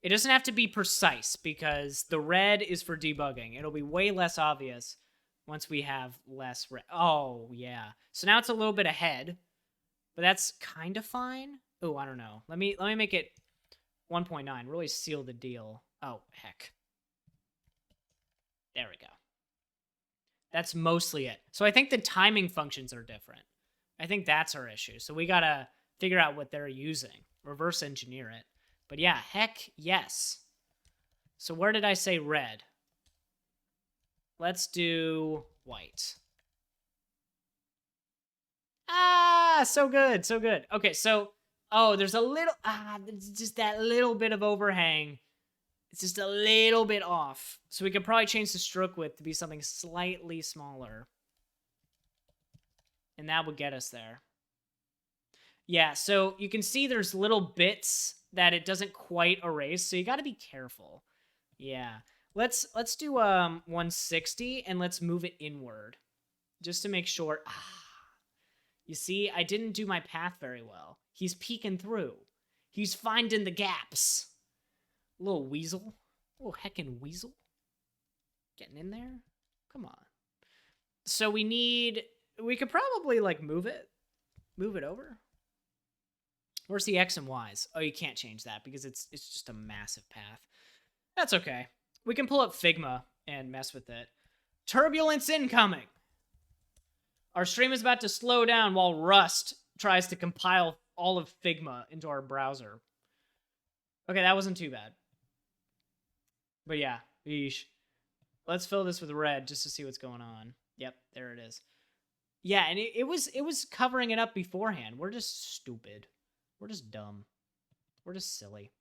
It doesn't have to be precise, because the red is for debugging. It'll be way less obvious once we have less red. Oh, yeah. So now it's a little bit ahead, but that's kind of fine. Oh, I don't know. Let me make it 1.9. Really seal the deal. Oh, heck. There we go. That's mostly it. So I think the timing functions are different. I think that's our issue. So we got to figure out what they're using. Reverse engineer it. But yeah, heck yes. So where did I say red? Let's do white. Ah, so good, so good. Okay, so, oh, there's a little, there's just that little bit of overhang. It's just a little bit off. So we could probably change the stroke width to be something slightly smaller. And that would get us there. Yeah, so you can see there's little bits that it doesn't quite erase, so you got to be careful. Yeah. Let's do 160 and let's move it inward just to make sure. You see, I didn't do my path very well. He's peeking through. He's finding the gaps. Little weasel. Little heckin' weasel. Getting in there. Come on. So we could probably like move it over. Where's the X and Y's? Oh, you can't change that because it's just a massive path. That's okay. We can pull up Figma and mess with it. Turbulence incoming. Our stream is about to slow down while Rust tries to compile all of Figma into our browser. Okay, that wasn't too bad. But yeah, yeesh. Let's fill this with red just to see what's going on. Yep, there it is. Yeah, and it was covering it up beforehand. We're just stupid. We're just dumb. We're just silly.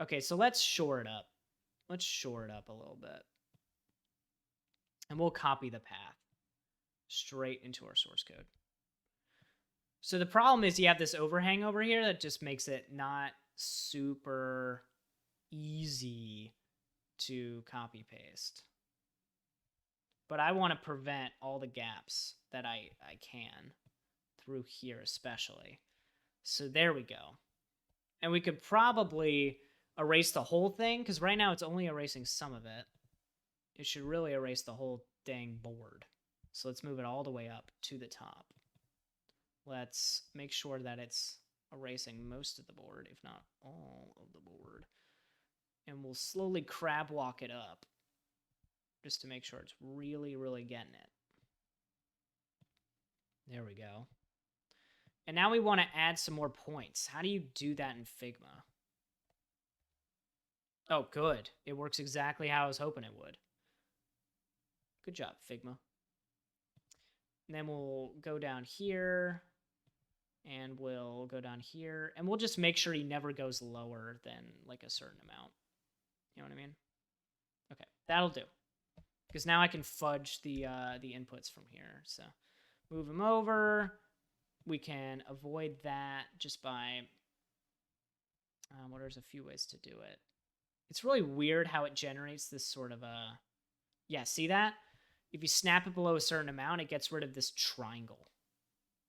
Okay, so let's shore it up. Let's shore it up a little bit. And we'll copy the path straight into our source code. So the problem is you have this overhang over here that just makes it not super easy to copy paste. But I want to prevent all the gaps that I can through here especially. So there we go. And we could probably erase the whole thing, because right now it's only erasing some of it. It should really erase the whole dang board. So let's move it all the way up to the top. Let's make sure that it's erasing most of the board, if not all of the board. And we'll slowly crab walk it up just to make sure it's really, really getting it. There we go. And now we want to add some more points. How do you do that in Figma? Oh, good. It works exactly how I was hoping it would. Good job, Figma. And then we'll go down here. And we'll go down here. And we'll just make sure he never goes lower than like a certain amount. You know what I mean? Okay, that'll do. Because now I can fudge the inputs from here. So move him over. We can avoid that just by, well, there's a few ways to do it. It's really weird how it generates this sort of a, yeah, see that? If you snap it below a certain amount, it gets rid of this triangle.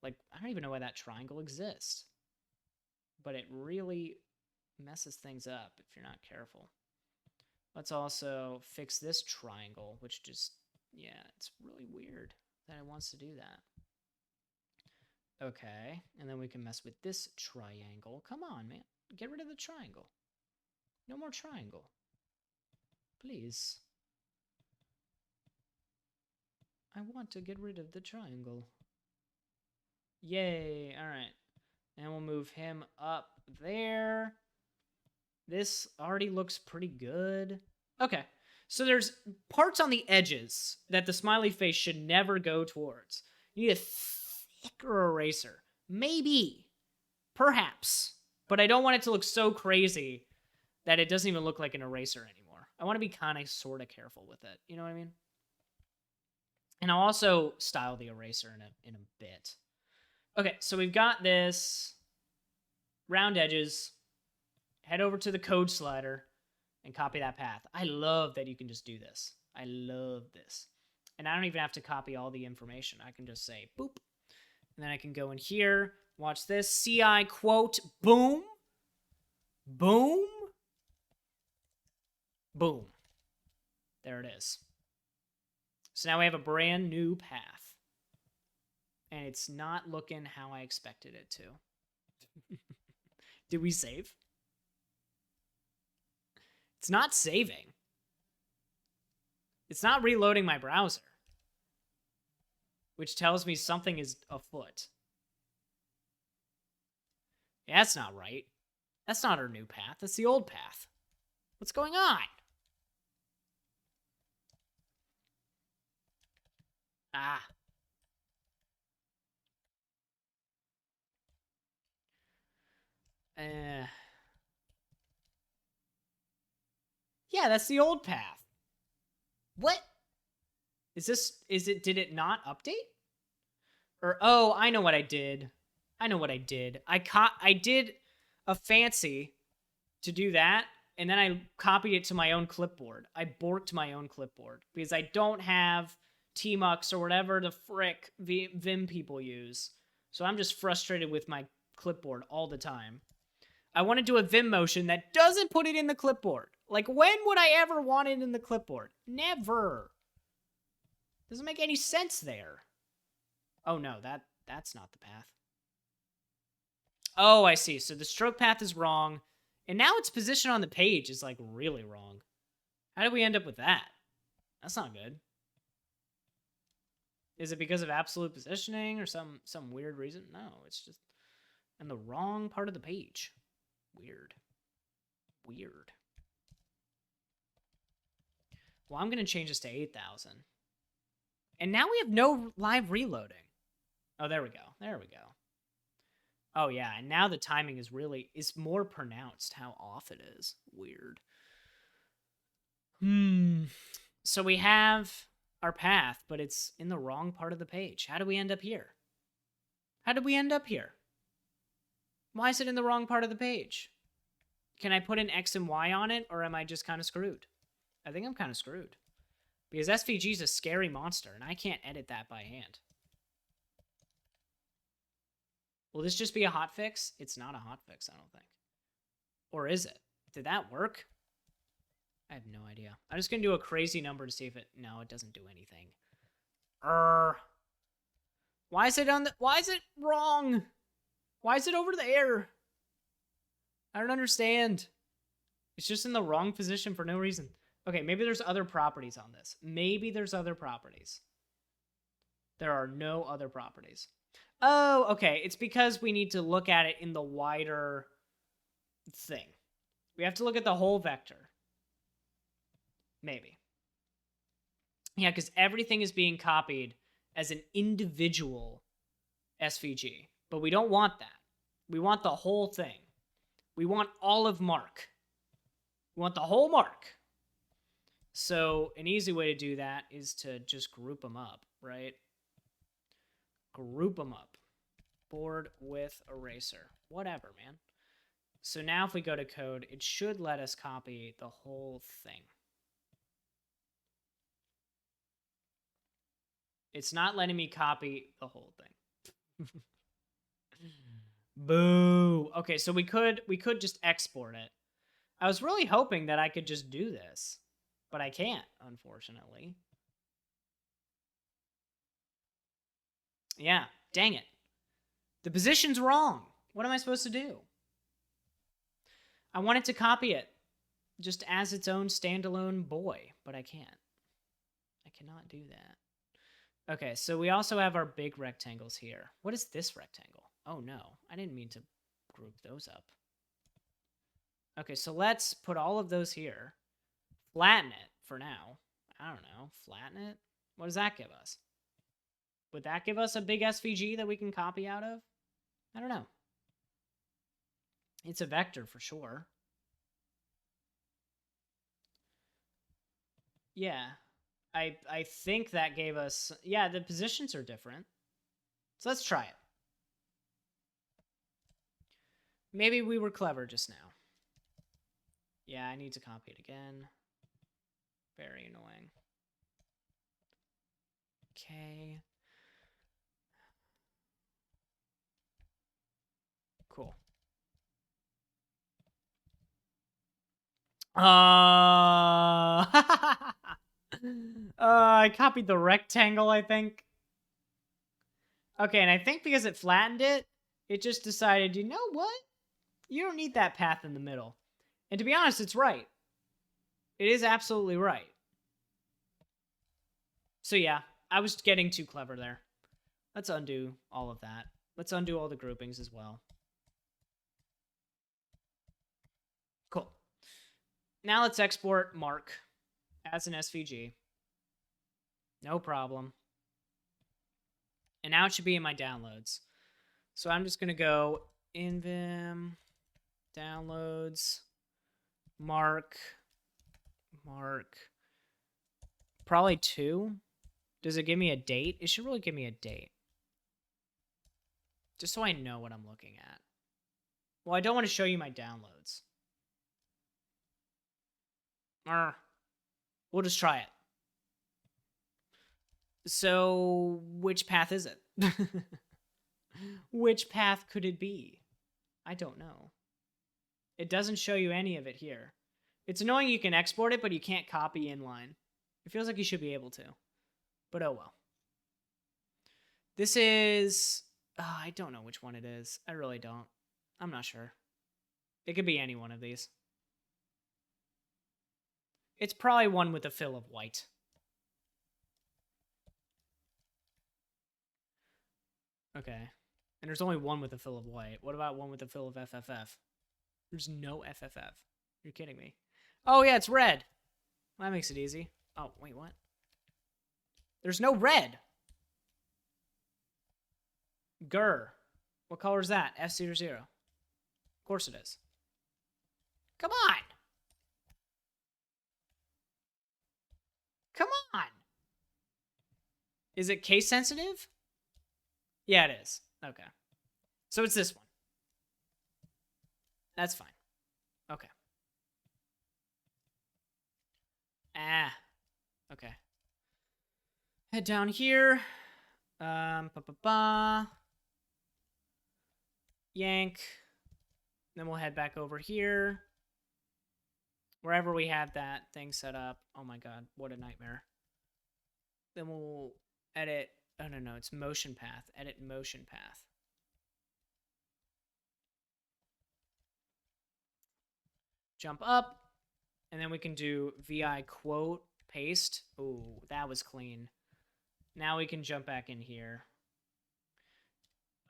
Like, I don't even know why that triangle exists. But it really messes things up if you're not careful. Let's also fix this triangle, which just, yeah, it's really weird that it wants to do that. Okay, and then we can mess with this triangle. Come on, man. Get rid of the triangle. No more triangle. Please. I want to get rid of the triangle. Yay, alright. And we'll move him up there. This already looks pretty good. Okay, so there's parts on the edges that the smiley face should never go towards. You need a thicker eraser. Maybe. Perhaps. But I don't want it to look so crazy that it doesn't even look like an eraser anymore. I want to be kind of sort of careful with it. You know what I mean? And I'll also style the eraser in a bit. Okay, so we've got this round edges. Head over to the code slider and copy that path. I love that you can just do this. I love this. And I don't even have to copy all the information. I can just say boop. And then I can go in here. Watch this. CI quote boom. Boom. Boom. There it is. So now we have a brand new path. And it's not looking how I expected it to. Did we save? It's not saving. It's not reloading my browser, which tells me something is afoot. Yeah, that's not right. That's not our new path. That's the old path. What's going on? Ah. Yeah, that's the old path. What? Did it not update? Or, oh, I know what I did. I did a fancy to do that, and then I copied it to my own clipboard. I borked my own clipboard because I don't have Tmux or whatever the frick Vim people use. So I'm just frustrated with my clipboard all the time. I want to do a Vim motion that doesn't put it in the clipboard. Like, when would I ever want it in the clipboard? Never. Doesn't make any sense there. Oh no, that's not the path. Oh, I see. So the stroke path is wrong. And now its position on the page is like really wrong. How did we end up with that? That's not good. Is it because of absolute positioning or some weird reason? No, it's just in the wrong part of the page. Weird. Weird. Well, I'm going to change this to 8,000. And now we have no live reloading. Oh, there we go. There we go. Oh, yeah. And now the timing is more pronounced how off it is. Weird. So we have our path, but it's in the wrong part of the page. How do we end up here? How did we end up here? Why is it in the wrong part of the page? Can I put an X and Y on it, or am I just kind of screwed? I think I'm kind of screwed. Because SVG is a scary monster, and I can't edit that by hand. Will this just be a hotfix? It's not a hotfix, I don't think. Or is it? Did that work? I have no idea. I'm just going to do a crazy number to see if it... No, it doesn't do anything. Why is it why is it wrong? Why is it over there? I don't understand. It's just in the wrong position for no reason. Okay, maybe there's other properties on this. Maybe there's other properties. There are no other properties. Oh, okay. It's because we need to look at it in the wider thing. We have to look at the whole vector. Maybe. Yeah, because everything is being copied as an individual SVG. But we don't want that. We want the whole thing. We want all of Mark. We want the whole Mark. So an easy way to do that is to just group them up, right? Group them up. Board with eraser. Whatever, man. So now if we go to code, it should let us copy the whole thing. It's not letting me copy the whole thing. Boo. Okay, so we could just export it. I was really hoping that I could just do this, but I can't, unfortunately. Yeah, dang it. The position's wrong. What am I supposed to do? I wanted to copy it just as its own standalone boy, but I can't. I cannot do that. Okay, so we also have our big rectangles here. What is this rectangle? Oh no, I didn't mean to group those up. Okay, so let's put all of those here. Flatten it for now. I don't know, flatten it? What does that give us? Would that give us a big SVG that we can copy out of? I don't know. It's a vector for sure. Yeah. I think that gave us... Yeah, the positions are different. So let's try it. Maybe we were clever just now. Yeah, I need to copy it again. Very annoying. Okay. Cool. I copied the rectangle, I think. Okay, and I think because it flattened it, it just decided, you know what? You don't need that path in the middle. And to be honest, it's right. It is absolutely right. So yeah, I was getting too clever there. Let's undo all of that. Let's undo all the groupings as well. Cool. Now let's export Mark as an SVG. No problem. And now it should be in my downloads. So I'm just going to go invim, downloads, Mark, probably 2. Does it give me a date? It should really give me a date. Just so I know what I'm looking at. Well, I don't want to show you my downloads. We'll just try it. So, which path is it? Which path could it be? I don't know. It doesn't show you any of it here. It's annoying you can export it, but you can't copy inline. It feels like you should be able to. But oh well. This is... I don't know which one it is. I really don't. I'm not sure. It could be any one of these. It's probably one with a fill of white. Okay. And there's only one with a fill of white. What about one with a fill of FFF? There's no FFF. You're kidding me. Oh, yeah, it's red. Well, that makes it easy. Oh, wait, what? There's no red. Grr. What color is that? F00. Of course it is. Come on. Come on. Is it case sensitive? Yeah, it is. Okay. So it's this one. That's fine. Okay. Okay. Head down here. Yank. Then we'll head back over here. Wherever we have that thing set up. Oh my god, what a nightmare. Then we'll edit. Oh, no, it's motion path. Edit motion path. Jump up. And then we can do VI quote, paste. Ooh, that was clean. Now we can jump back in here.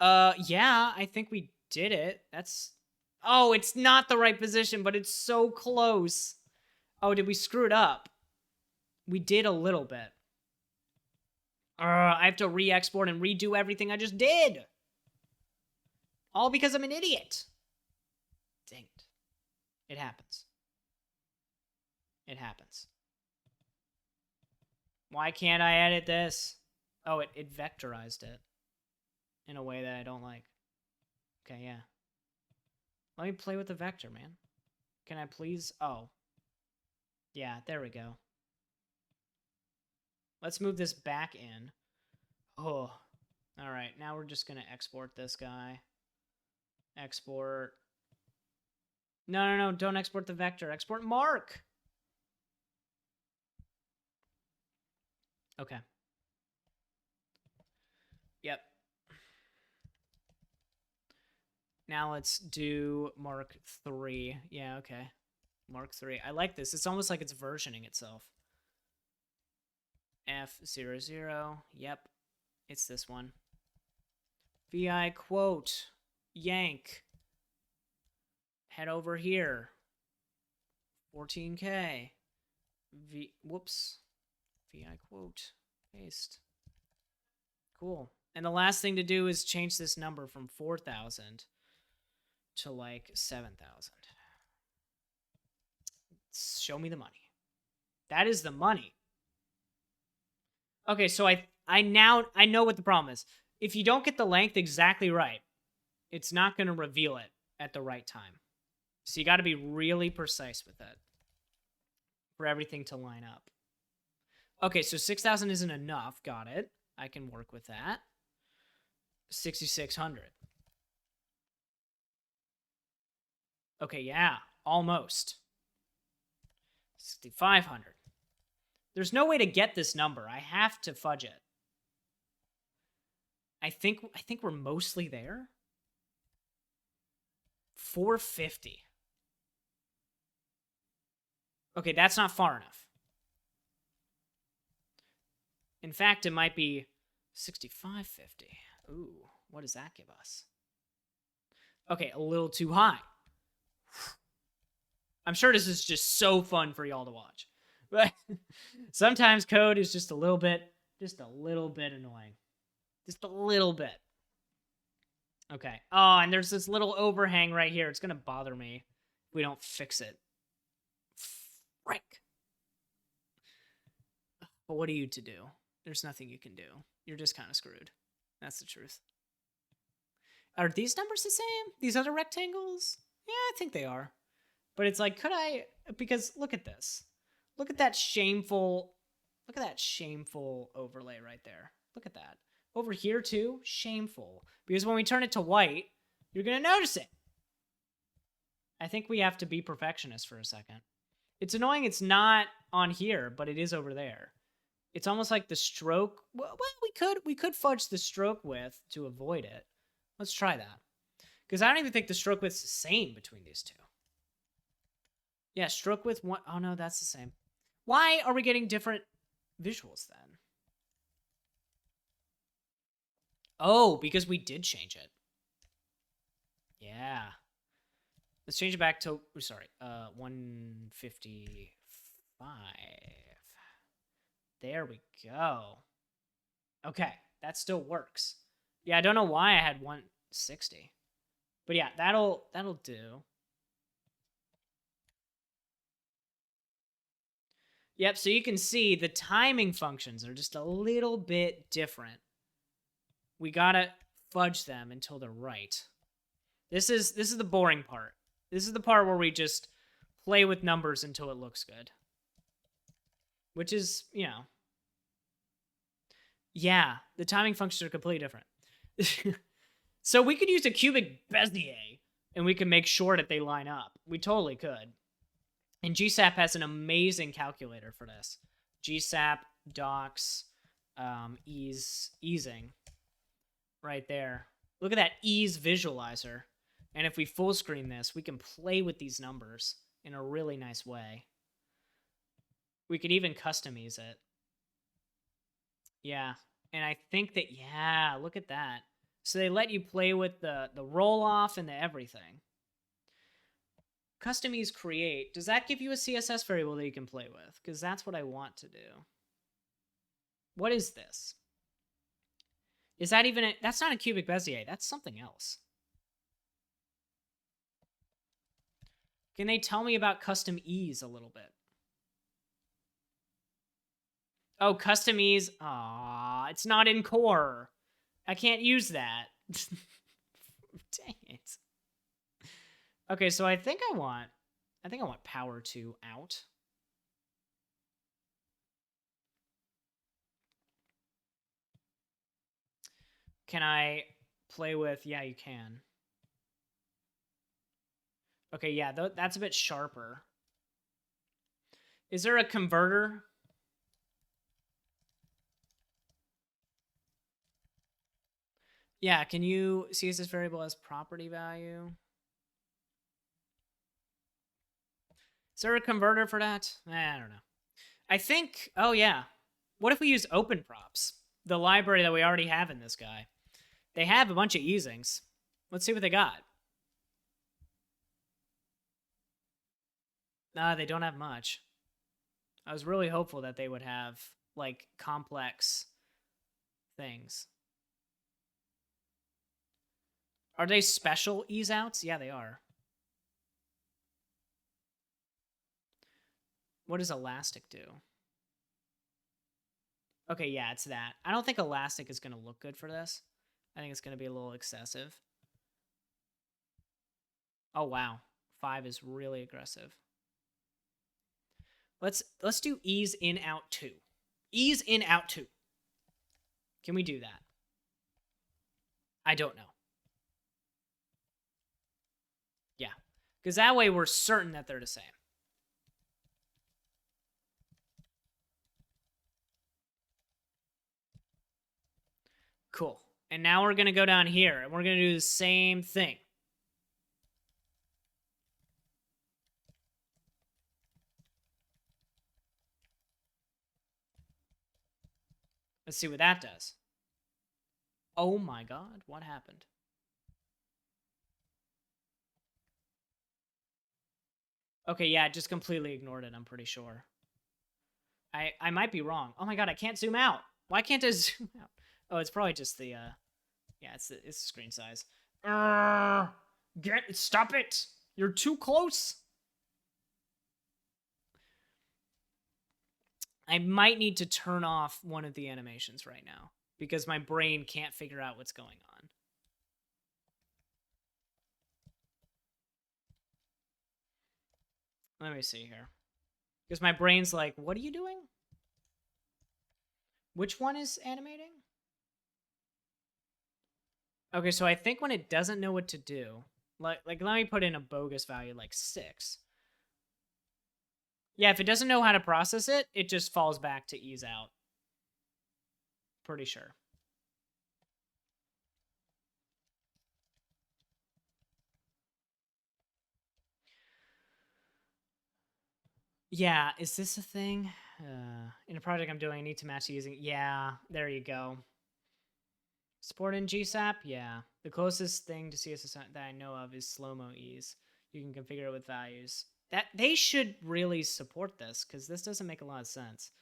Yeah, I think we did it. That's... Oh, it's not the right position, but it's so close. Oh, did we screw it up? We did a little bit. I have to re-export and redo everything I just did. All because I'm an idiot. Dang it. It happens. It happens. Why can't I edit this? Oh, it vectorized it. In a way that I don't like. Okay, yeah. Let me play with the vector, man. Can I please? Oh. Yeah, there we go. Let's move this back in. Oh. Alright, now we're just going to export this guy. Export. No, don't export the vector. Export Mark! Okay. Yep. Now let's do Mark 3. Yeah, okay. Mark 3. I like this. It's almost like it's versioning itself. F00. Yep. It's this one. VI quote. Yank. Head over here. 14K. Whoops. VI quote. Paste. Cool. And the last thing to do is change this number from 4,000 to like 7,000. Show me the money. That is the money. Okay, so I know what the problem is. If you don't get the length exactly right, it's not going to reveal it at the right time. So you got to be really precise with it for everything to line up. Okay, so 6,000 isn't enough. Got it. I can work with that. 6,600. Okay, yeah, almost. 6,500. There's no way to get this number. I have to fudge it. I think we're mostly there. 450. Okay, that's not far enough. In fact, it might be 6,550. Ooh, what does that give us? Okay, a little too high. I'm sure this is just so fun for y'all to watch. But sometimes code is just a little bit annoying. Just a little bit. Okay. Oh, and there's this little overhang right here. It's going to bother me if we don't fix it. Frick. But what are you to do? There's nothing you can do. You're just kind of screwed. That's the truth. Are these numbers the same? These other rectangles? Yeah, I think they are. But it's like, could I? Because look at this. Look at that shameful overlay right there. Look at that. Over here too, shameful. Because when we turn it to white, you're going to notice it. I think we have to be perfectionists for a second. It's annoying it's not on here, but it is over there. It's almost like the stroke. Well, we could fudge the stroke width to avoid it. Let's try that. Because I don't even think the stroke width's the same between these two. Yeah, stroke width one. Oh no, that's the same. Why are we getting different visuals then? Oh, because we did change it. Yeah. Let's change it back to, 155. There we go. Okay, that still works. Yeah, I don't know why I had 160. But yeah, that'll do. Yep, so you can see the timing functions are just a little bit different. We gotta fudge them until they're right. This is the boring part. This is the part where we just play with numbers until it looks good. Which is, yeah, the timing functions are completely different. So we could use a cubic Bezier and we can make sure that they line up. We totally could. And GSAP has an amazing calculator for this. GSAP docs easing right there. Look at that ease visualizer. And if we full screen this, we can play with these numbers in a really nice way. We could even custom ease it. Yeah. And I think that, yeah, look at that. So they let you play with the roll off and the everything. Custom ease create. Does that give you a CSS variable that you can play with? Because that's what I want to do. What is this? Is that even that's not a cubic Bezier. That's something else. Can they tell me about custom ease a little bit? Oh, custom ease. Aw, it's not in core. I can't use that. Dang it. Okay, so I think I want power 2 out. Can I play with? Yeah, you can. Okay, yeah, that's a bit sharper. Is there a converter? Yeah, can you see this variable as property value? Is there a converter for that? I don't know. I think, oh yeah. What if we use open props? The library that we already have in this guy. They have a bunch of easings. Let's see what they got. Nah, they don't have much. I was really hopeful that they would have, like, complex things. Are they special ease outs? Yeah, they are. What does elastic do? Okay, yeah, it's that. I don't think elastic is going to look good for this. I think it's going to be a little excessive. Oh, wow. 5 is really aggressive. Let's do ease in out 2. Ease in out 2. Can we do that? I don't know. Yeah. Because that way we're certain that they're the same. Cool. And now we're going to go down here and we're going to do the same thing. Let's see what that does. Oh my god, what happened? Okay, yeah, it just completely ignored it, I'm pretty sure. I might be wrong. Oh my god, I can't zoom out. Why can't I zoom out? Oh, it's probably just the yeah, it's the screen size. Stop it. You're too close. I might need to turn off one of the animations right now because my brain can't figure out what's going on. Let me see here. Because my brain's like, what are you doing? Which one is animating? Okay, so I think when it doesn't know what to do, like let me put in a bogus value like 6. Yeah, if it doesn't know how to process it, it just falls back to ease out. Pretty sure. Yeah, is this a thing? In a project I'm doing, I need to match using... Yeah, there you go. Support in GSAP? Yeah. The closest thing to CSS that I know of is slow-mo ease. You can configure it with values. They should really support this, because this doesn't make a lot of sense.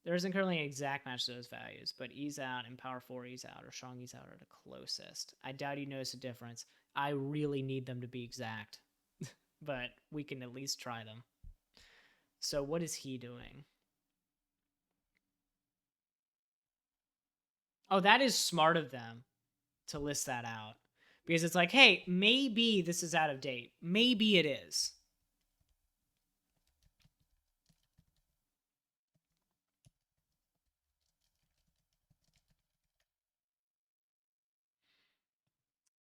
There isn't currently an exact match to those values, but ease out and power 4 ease out or strong ease out are the closest. I doubt you notice a difference. I really need them to be exact, but we can at least try them. So what is he doing? Oh, that is smart of them to list that out. Because it's like, hey, maybe this is out of date. Maybe it is.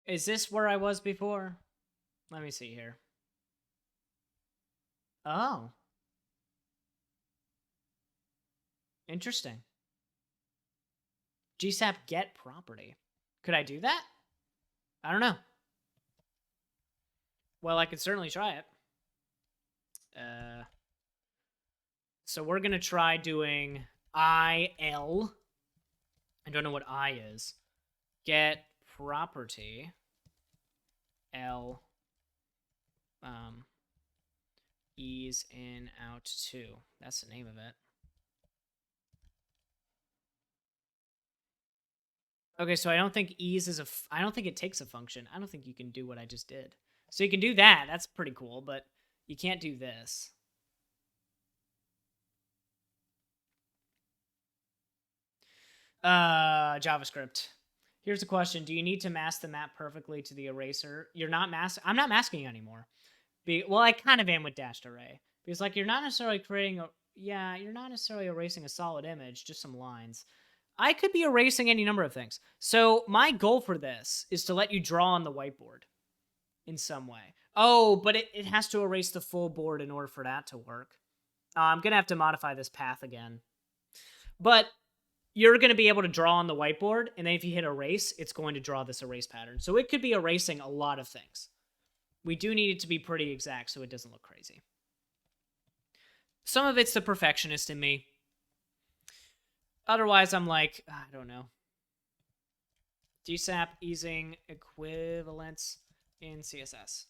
Is this where I was before? Let me see here. Oh. Interesting. GSAP get property. Could I do that? I don't know. Well, I could certainly try it. So we're going to try doing IL. I don't know what I is. Get property. L. Ease in out 2. That's the name of it. Okay, so I don't think ease is I don't think it takes a function. I don't think you can do what I just did. So you can do that. That's pretty cool, but you can't do this. JavaScript. Here's a question. Do you need to mask the map perfectly to the eraser? You're not masking. I'm not masking anymore. Well, I kind of am with dashed array. Because, like, you're not necessarily creating a... Yeah, you're not necessarily erasing a solid image, just some lines. I could be erasing any number of things. So my goal for this is to let you draw on the whiteboard in some way. Oh, but it has to erase the full board in order for that to work. I'm going to have to modify this path again. But you're going to be able to draw on the whiteboard, and then if you hit erase, it's going to draw this erase pattern. So it could be erasing a lot of things. We do need it to be pretty exact so it doesn't look crazy. Some of it's the perfectionist in me. Otherwise, I'm like, I don't know. GSAP easing equivalence in CSS.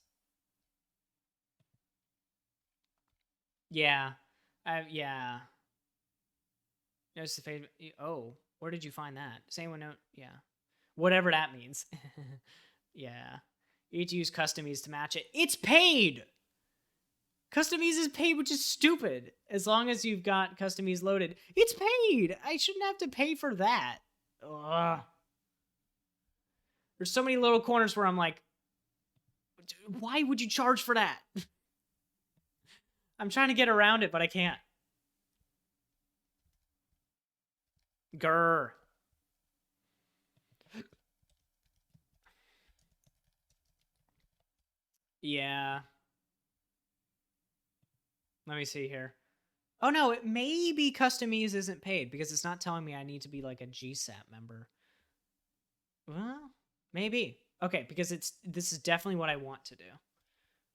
Yeah. Yeah. Notice the fade. Oh, where did you find that? Does anyone know? Yeah. Whatever that means. Yeah. You need to use custom ease to match it. It's paid! Custom ease is paid, which is stupid. As long as you've got custom ease loaded. It's paid! I shouldn't have to pay for that. Ugh. There's so many little corners where I'm like, why would you charge for that? I'm trying to get around it, but I can't. Grr. Yeah. Let me see here. Oh no, it maybe custom ease isn't paid because it's not telling me I need to be like a GSAP member. Well, maybe. Okay, because this is definitely what I want to do.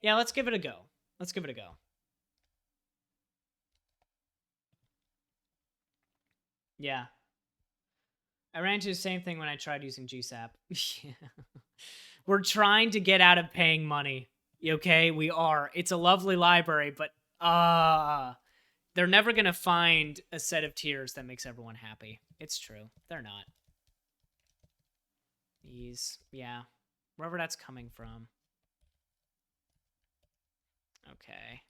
Yeah, let's give it a go. Let's give it a go. Yeah. I ran into the same thing when I tried using GSAP. Yeah. We're trying to get out of paying money. Okay, we are. It's a lovely library, but they're never going to find a set of tiers that makes everyone happy. It's true. They're not. These, yeah. Wherever that's coming from. Okay.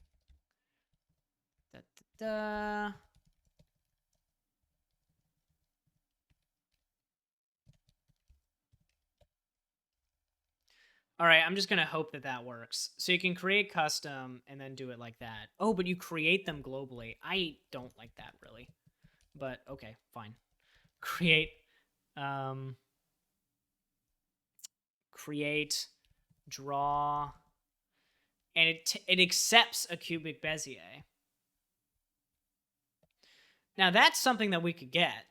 Da-da-da. All right, I'm just going to hope that that works. So you can create custom and then do it like that. Oh, but you create them globally. I don't like that, really. But, okay, fine. Create, draw, and it accepts a cubic Bezier. Now, that's something that we could get.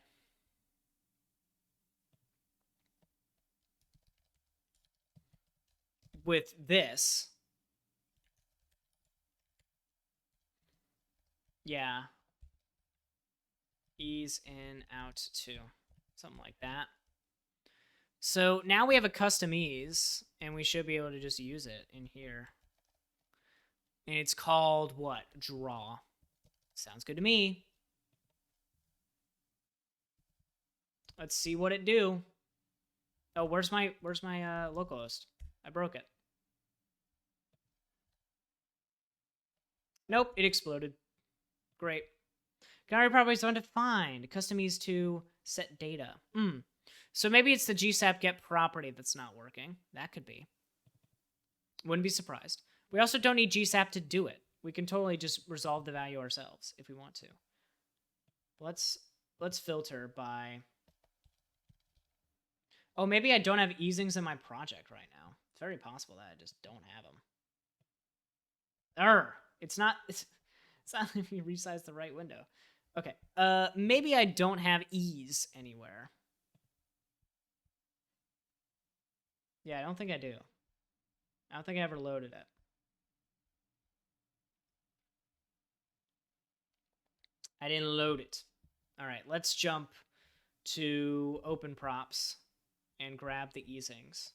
With this. Yeah. Ease in, out, 2. Something like that. So now we have a custom ease, and we should be able to just use it in here. And it's called what? Draw. Sounds good to me. Let's see what it do. Oh, where's my localhost? I broke it. Nope, it exploded. Great. Gallery properties undefined. Custom ease to set data. So maybe it's the GSAP get property that's not working. That could be. Wouldn't be surprised. We also don't need GSAP to do it. We can totally just resolve the value ourselves if we want to. Let's filter by... Oh, maybe I don't have easings in my project right now. It's very possible that I just don't have them. It's not letting me resize the right window. Okay. Maybe I don't have ease anywhere. Yeah, I don't think I do. I don't think I ever loaded it. I didn't load it. All right, let's jump to open props and grab the easings.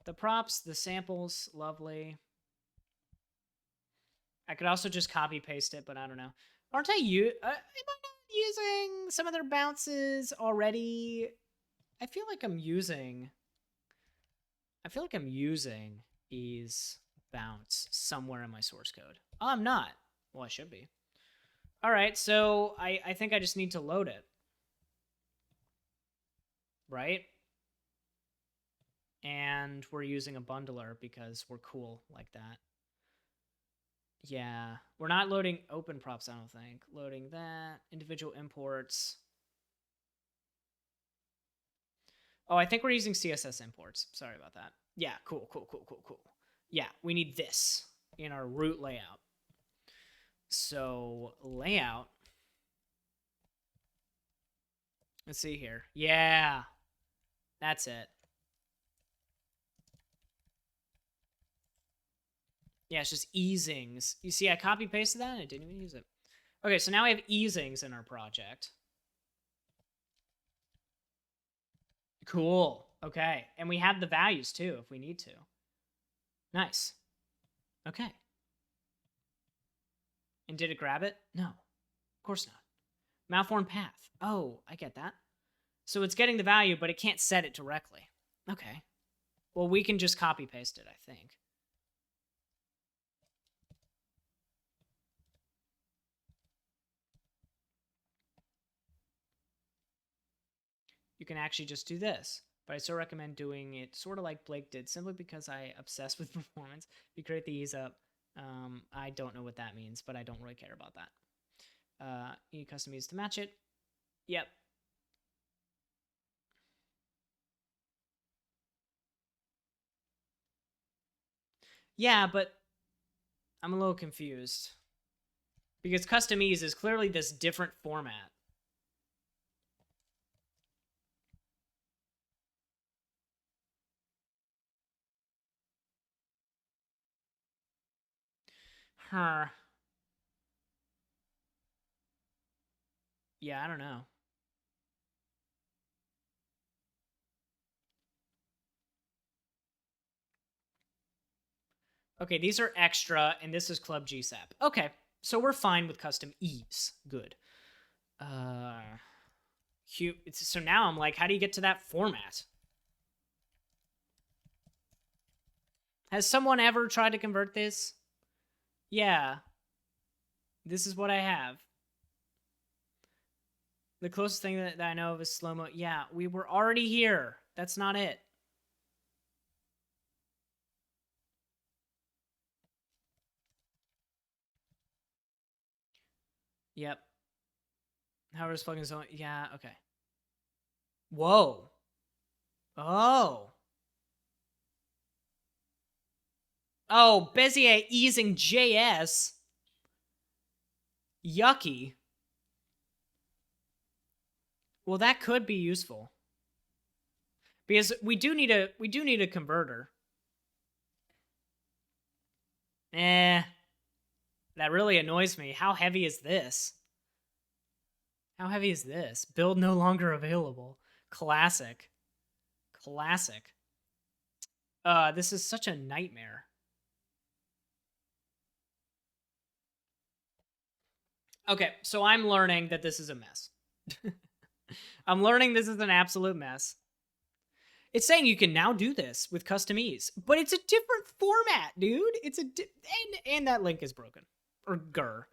The props, the samples, lovely. I could also just copy paste it, but I don't know. Aren't I am I not using some of their bounces already? I feel like I'm using ease bounce somewhere in my source code. Oh, I'm not. Well, I should be. All right, so I think I just need to load it. Right? And we're using a bundler because we're cool like that. Yeah, we're not loading open props, I don't think. Loading that, individual imports. Oh, I think we're using CSS imports. Sorry about that. Yeah, cool. Yeah, we need this in our root layout. So layout. Let's see here. Yeah, that's it. Yeah, it's just easings. You see, I copy pasted that and I didn't even use it. Okay, so now we have easings in our project. Cool. Okay, and we have the values too if we need to. Nice. Okay. And did it grab it? No, of course not. Malformed path. Oh, I get that. So it's getting the value, but it can't set it directly. Okay. Well, we can just copy paste it, I think. You can actually just do this. But I still recommend doing it sort of like Blake did, simply because I obsess with performance. If you create the ease up, I don't know what that means, but I don't really care about that. You need custom ease to match it. Yep. Yeah, but I'm a little confused. Because custom ease is clearly this different format. Huh. Yeah, I don't know. Okay, these are extra, and this is Club GSAP. Okay, so we're fine with custom ease. Good. So now I'm like, how do you get to that format? Has someone ever tried to convert this? Yeah. This is what I have. The closest thing that I know of is slow-mo. Yeah, we were already here. That's not it. Yep. However's fucking so. Yeah, okay. Whoa. Oh. Oh, Bezier easing JS. Yucky. Well, that could be useful. Because we do need a converter. That really annoys me. How heavy is this? How heavy is this? Build no longer available. Classic. Classic. This is such a nightmare. Okay, so I'm learning that this is a mess. I'm learning this is an absolute mess. It's saying you can now do this with custom ease, but it's a different format, dude. It's a and that link is broken or grr.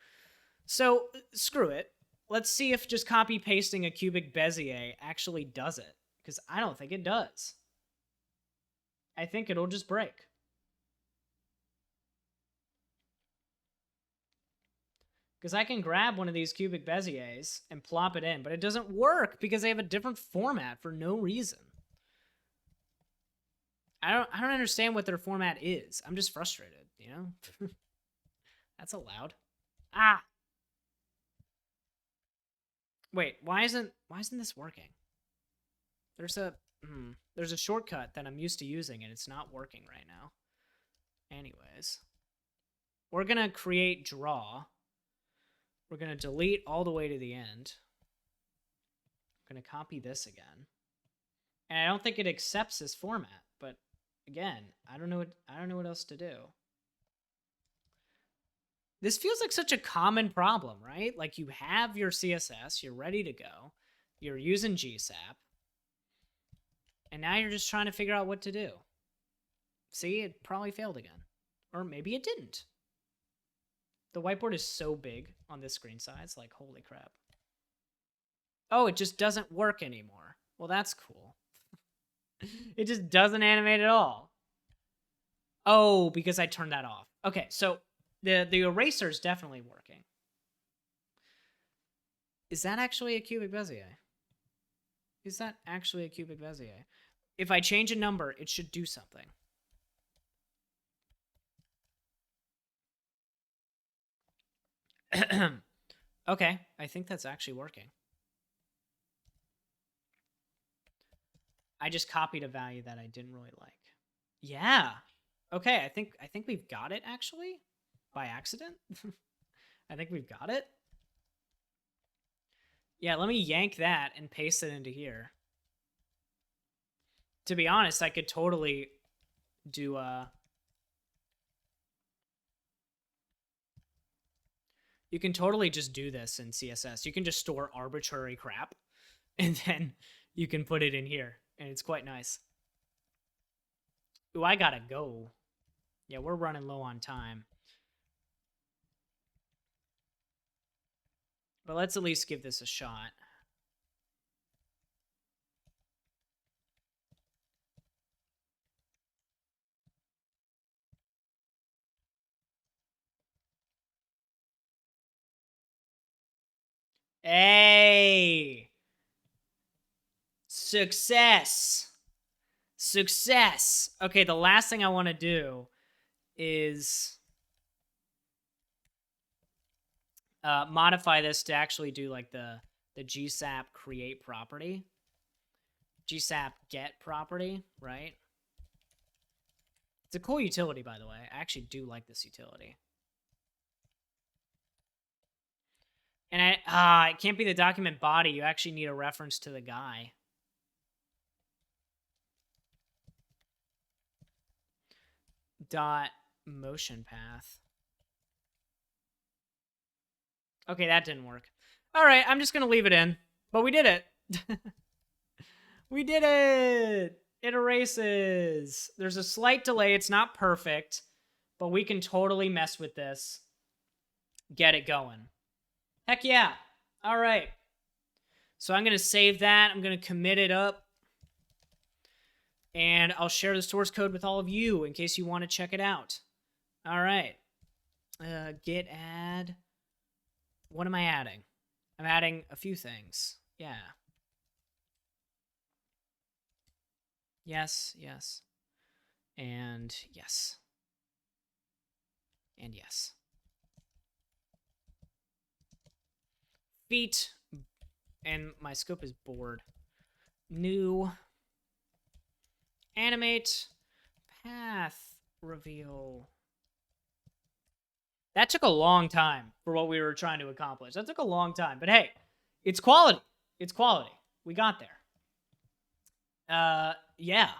So screw it. Let's see if just copy pasting a cubic Bezier actually does it, because I don't think it does. I think it'll just break. Because I can grab one of these cubic Beziers and plop it in, but it doesn't work because they have a different format for no reason. I don't understand what their format is. I'm just frustrated, you know? That's allowed. Ah. Wait, why isn't this working? There's a shortcut that I'm used to using and it's not working right now. Anyways, we're going to create draw. We're going to delete all the way to the end. I'm going to copy this again. And I don't think it accepts this format, but again, I don't know what else to do. This feels like such a common problem, right? Like you have your CSS, you're ready to go, you're using GSAP, and now you're just trying to figure out what to do. See, it probably failed again. Or maybe it didn't. The whiteboard is so big on this screen size, like holy crap. Oh, it just doesn't work anymore. Well, that's cool. It just doesn't animate at all. Oh, because I turned that off. Okay, so the eraser is definitely working. Is that actually a cubic Bezier? Is that actually a cubic Bezier? If I change a number, it should do something. Okay, I think that's actually working. I just copied a value that I didn't really like. Yeah. Okay, I think we've got it actually by accident. I think we've got it. Yeah, let me yank that and paste it into here. To be honest, I could totally do you can totally just do this in CSS. You can just store arbitrary crap and then you can put it in here and it's quite nice. Ooh, I gotta go. Yeah, we're running low on time. But let's at least give this a shot. Hey! Success! Success! Okay, the last thing I want to do is modify this to actually do like the GSAP create property. GSAP get property, right? It's a cool utility, by the way. I actually do like this utility. And it can't be the document body. You actually need a reference to the guy. Dot motion path. Okay, that didn't work. All right, I'm just going to leave it in. But we did it. We did it. It erases. There's a slight delay. It's not perfect, but we can totally mess with this. Get it going. Heck yeah. All right. So I'm going to save that. I'm going to commit it up. And I'll share the source code with all of you in case you want to check it out. All right. Git add. What am I adding? I'm adding a few things. Yeah. Yes, yes. And yes. And yes. Feet. And my scope is board. New. Animate. Path. Reveal. That took a long time for what we were trying to accomplish. That took a long time. But hey, it's quality. It's quality. We got there. Yeah.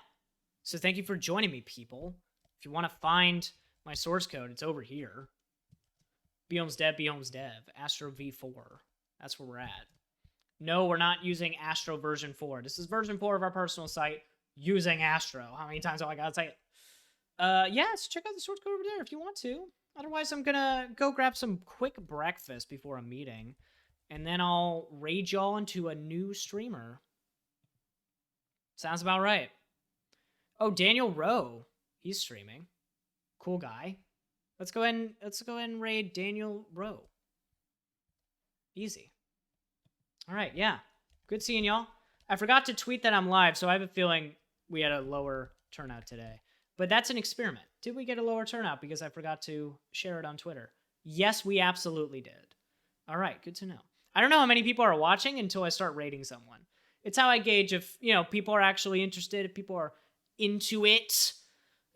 So thank you for joining me, people. If you want to find my source code, it's over here. Biomes Dev, Astro V4. That's where we're at. No, we're not using Astro version 4. This is version 4 of our personal site using Astro. How many times do I gotta say it? Yeah, so check out the source code over there if you want to. Otherwise, I'm gonna go grab some quick breakfast before a meeting, and then I'll raid y'all into a new streamer. Sounds about right. Oh, Daniel Rowe. He's streaming. Cool guy. Let's go ahead and raid Daniel Rowe. Easy. All right, yeah. Good seeing y'all. I forgot to tweet that I'm live, so I have a feeling we had a lower turnout today. But that's an experiment. Did we get a lower turnout because I forgot to share it on Twitter? Yes, we absolutely did. All right, good to know. I don't know how many people are watching until I start rating someone. It's how I gauge if, people are actually interested, if people are into it.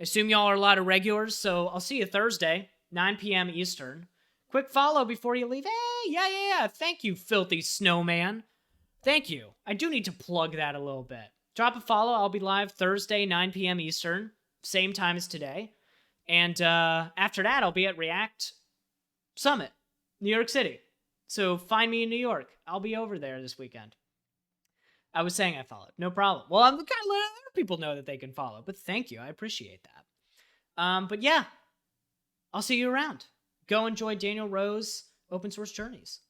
I assume y'all are a lot of regulars, so I'll see you Thursday, 9 p.m. Eastern. Quick follow before you leave. Hey, yeah. Thank you, filthy snowman. Thank you. I do need to plug that a little bit. Drop a follow. I'll be live Thursday, 9 p.m. Eastern, same time as today. And after that, I'll be at React Summit, New York City. So find me in New York. I'll be over there this weekend. I was saying I followed. No problem. Well, I'm kind of letting other people know that they can follow, but thank you. I appreciate that. But yeah, I'll see you around. Go enjoy Daniel Rowe's open source journeys.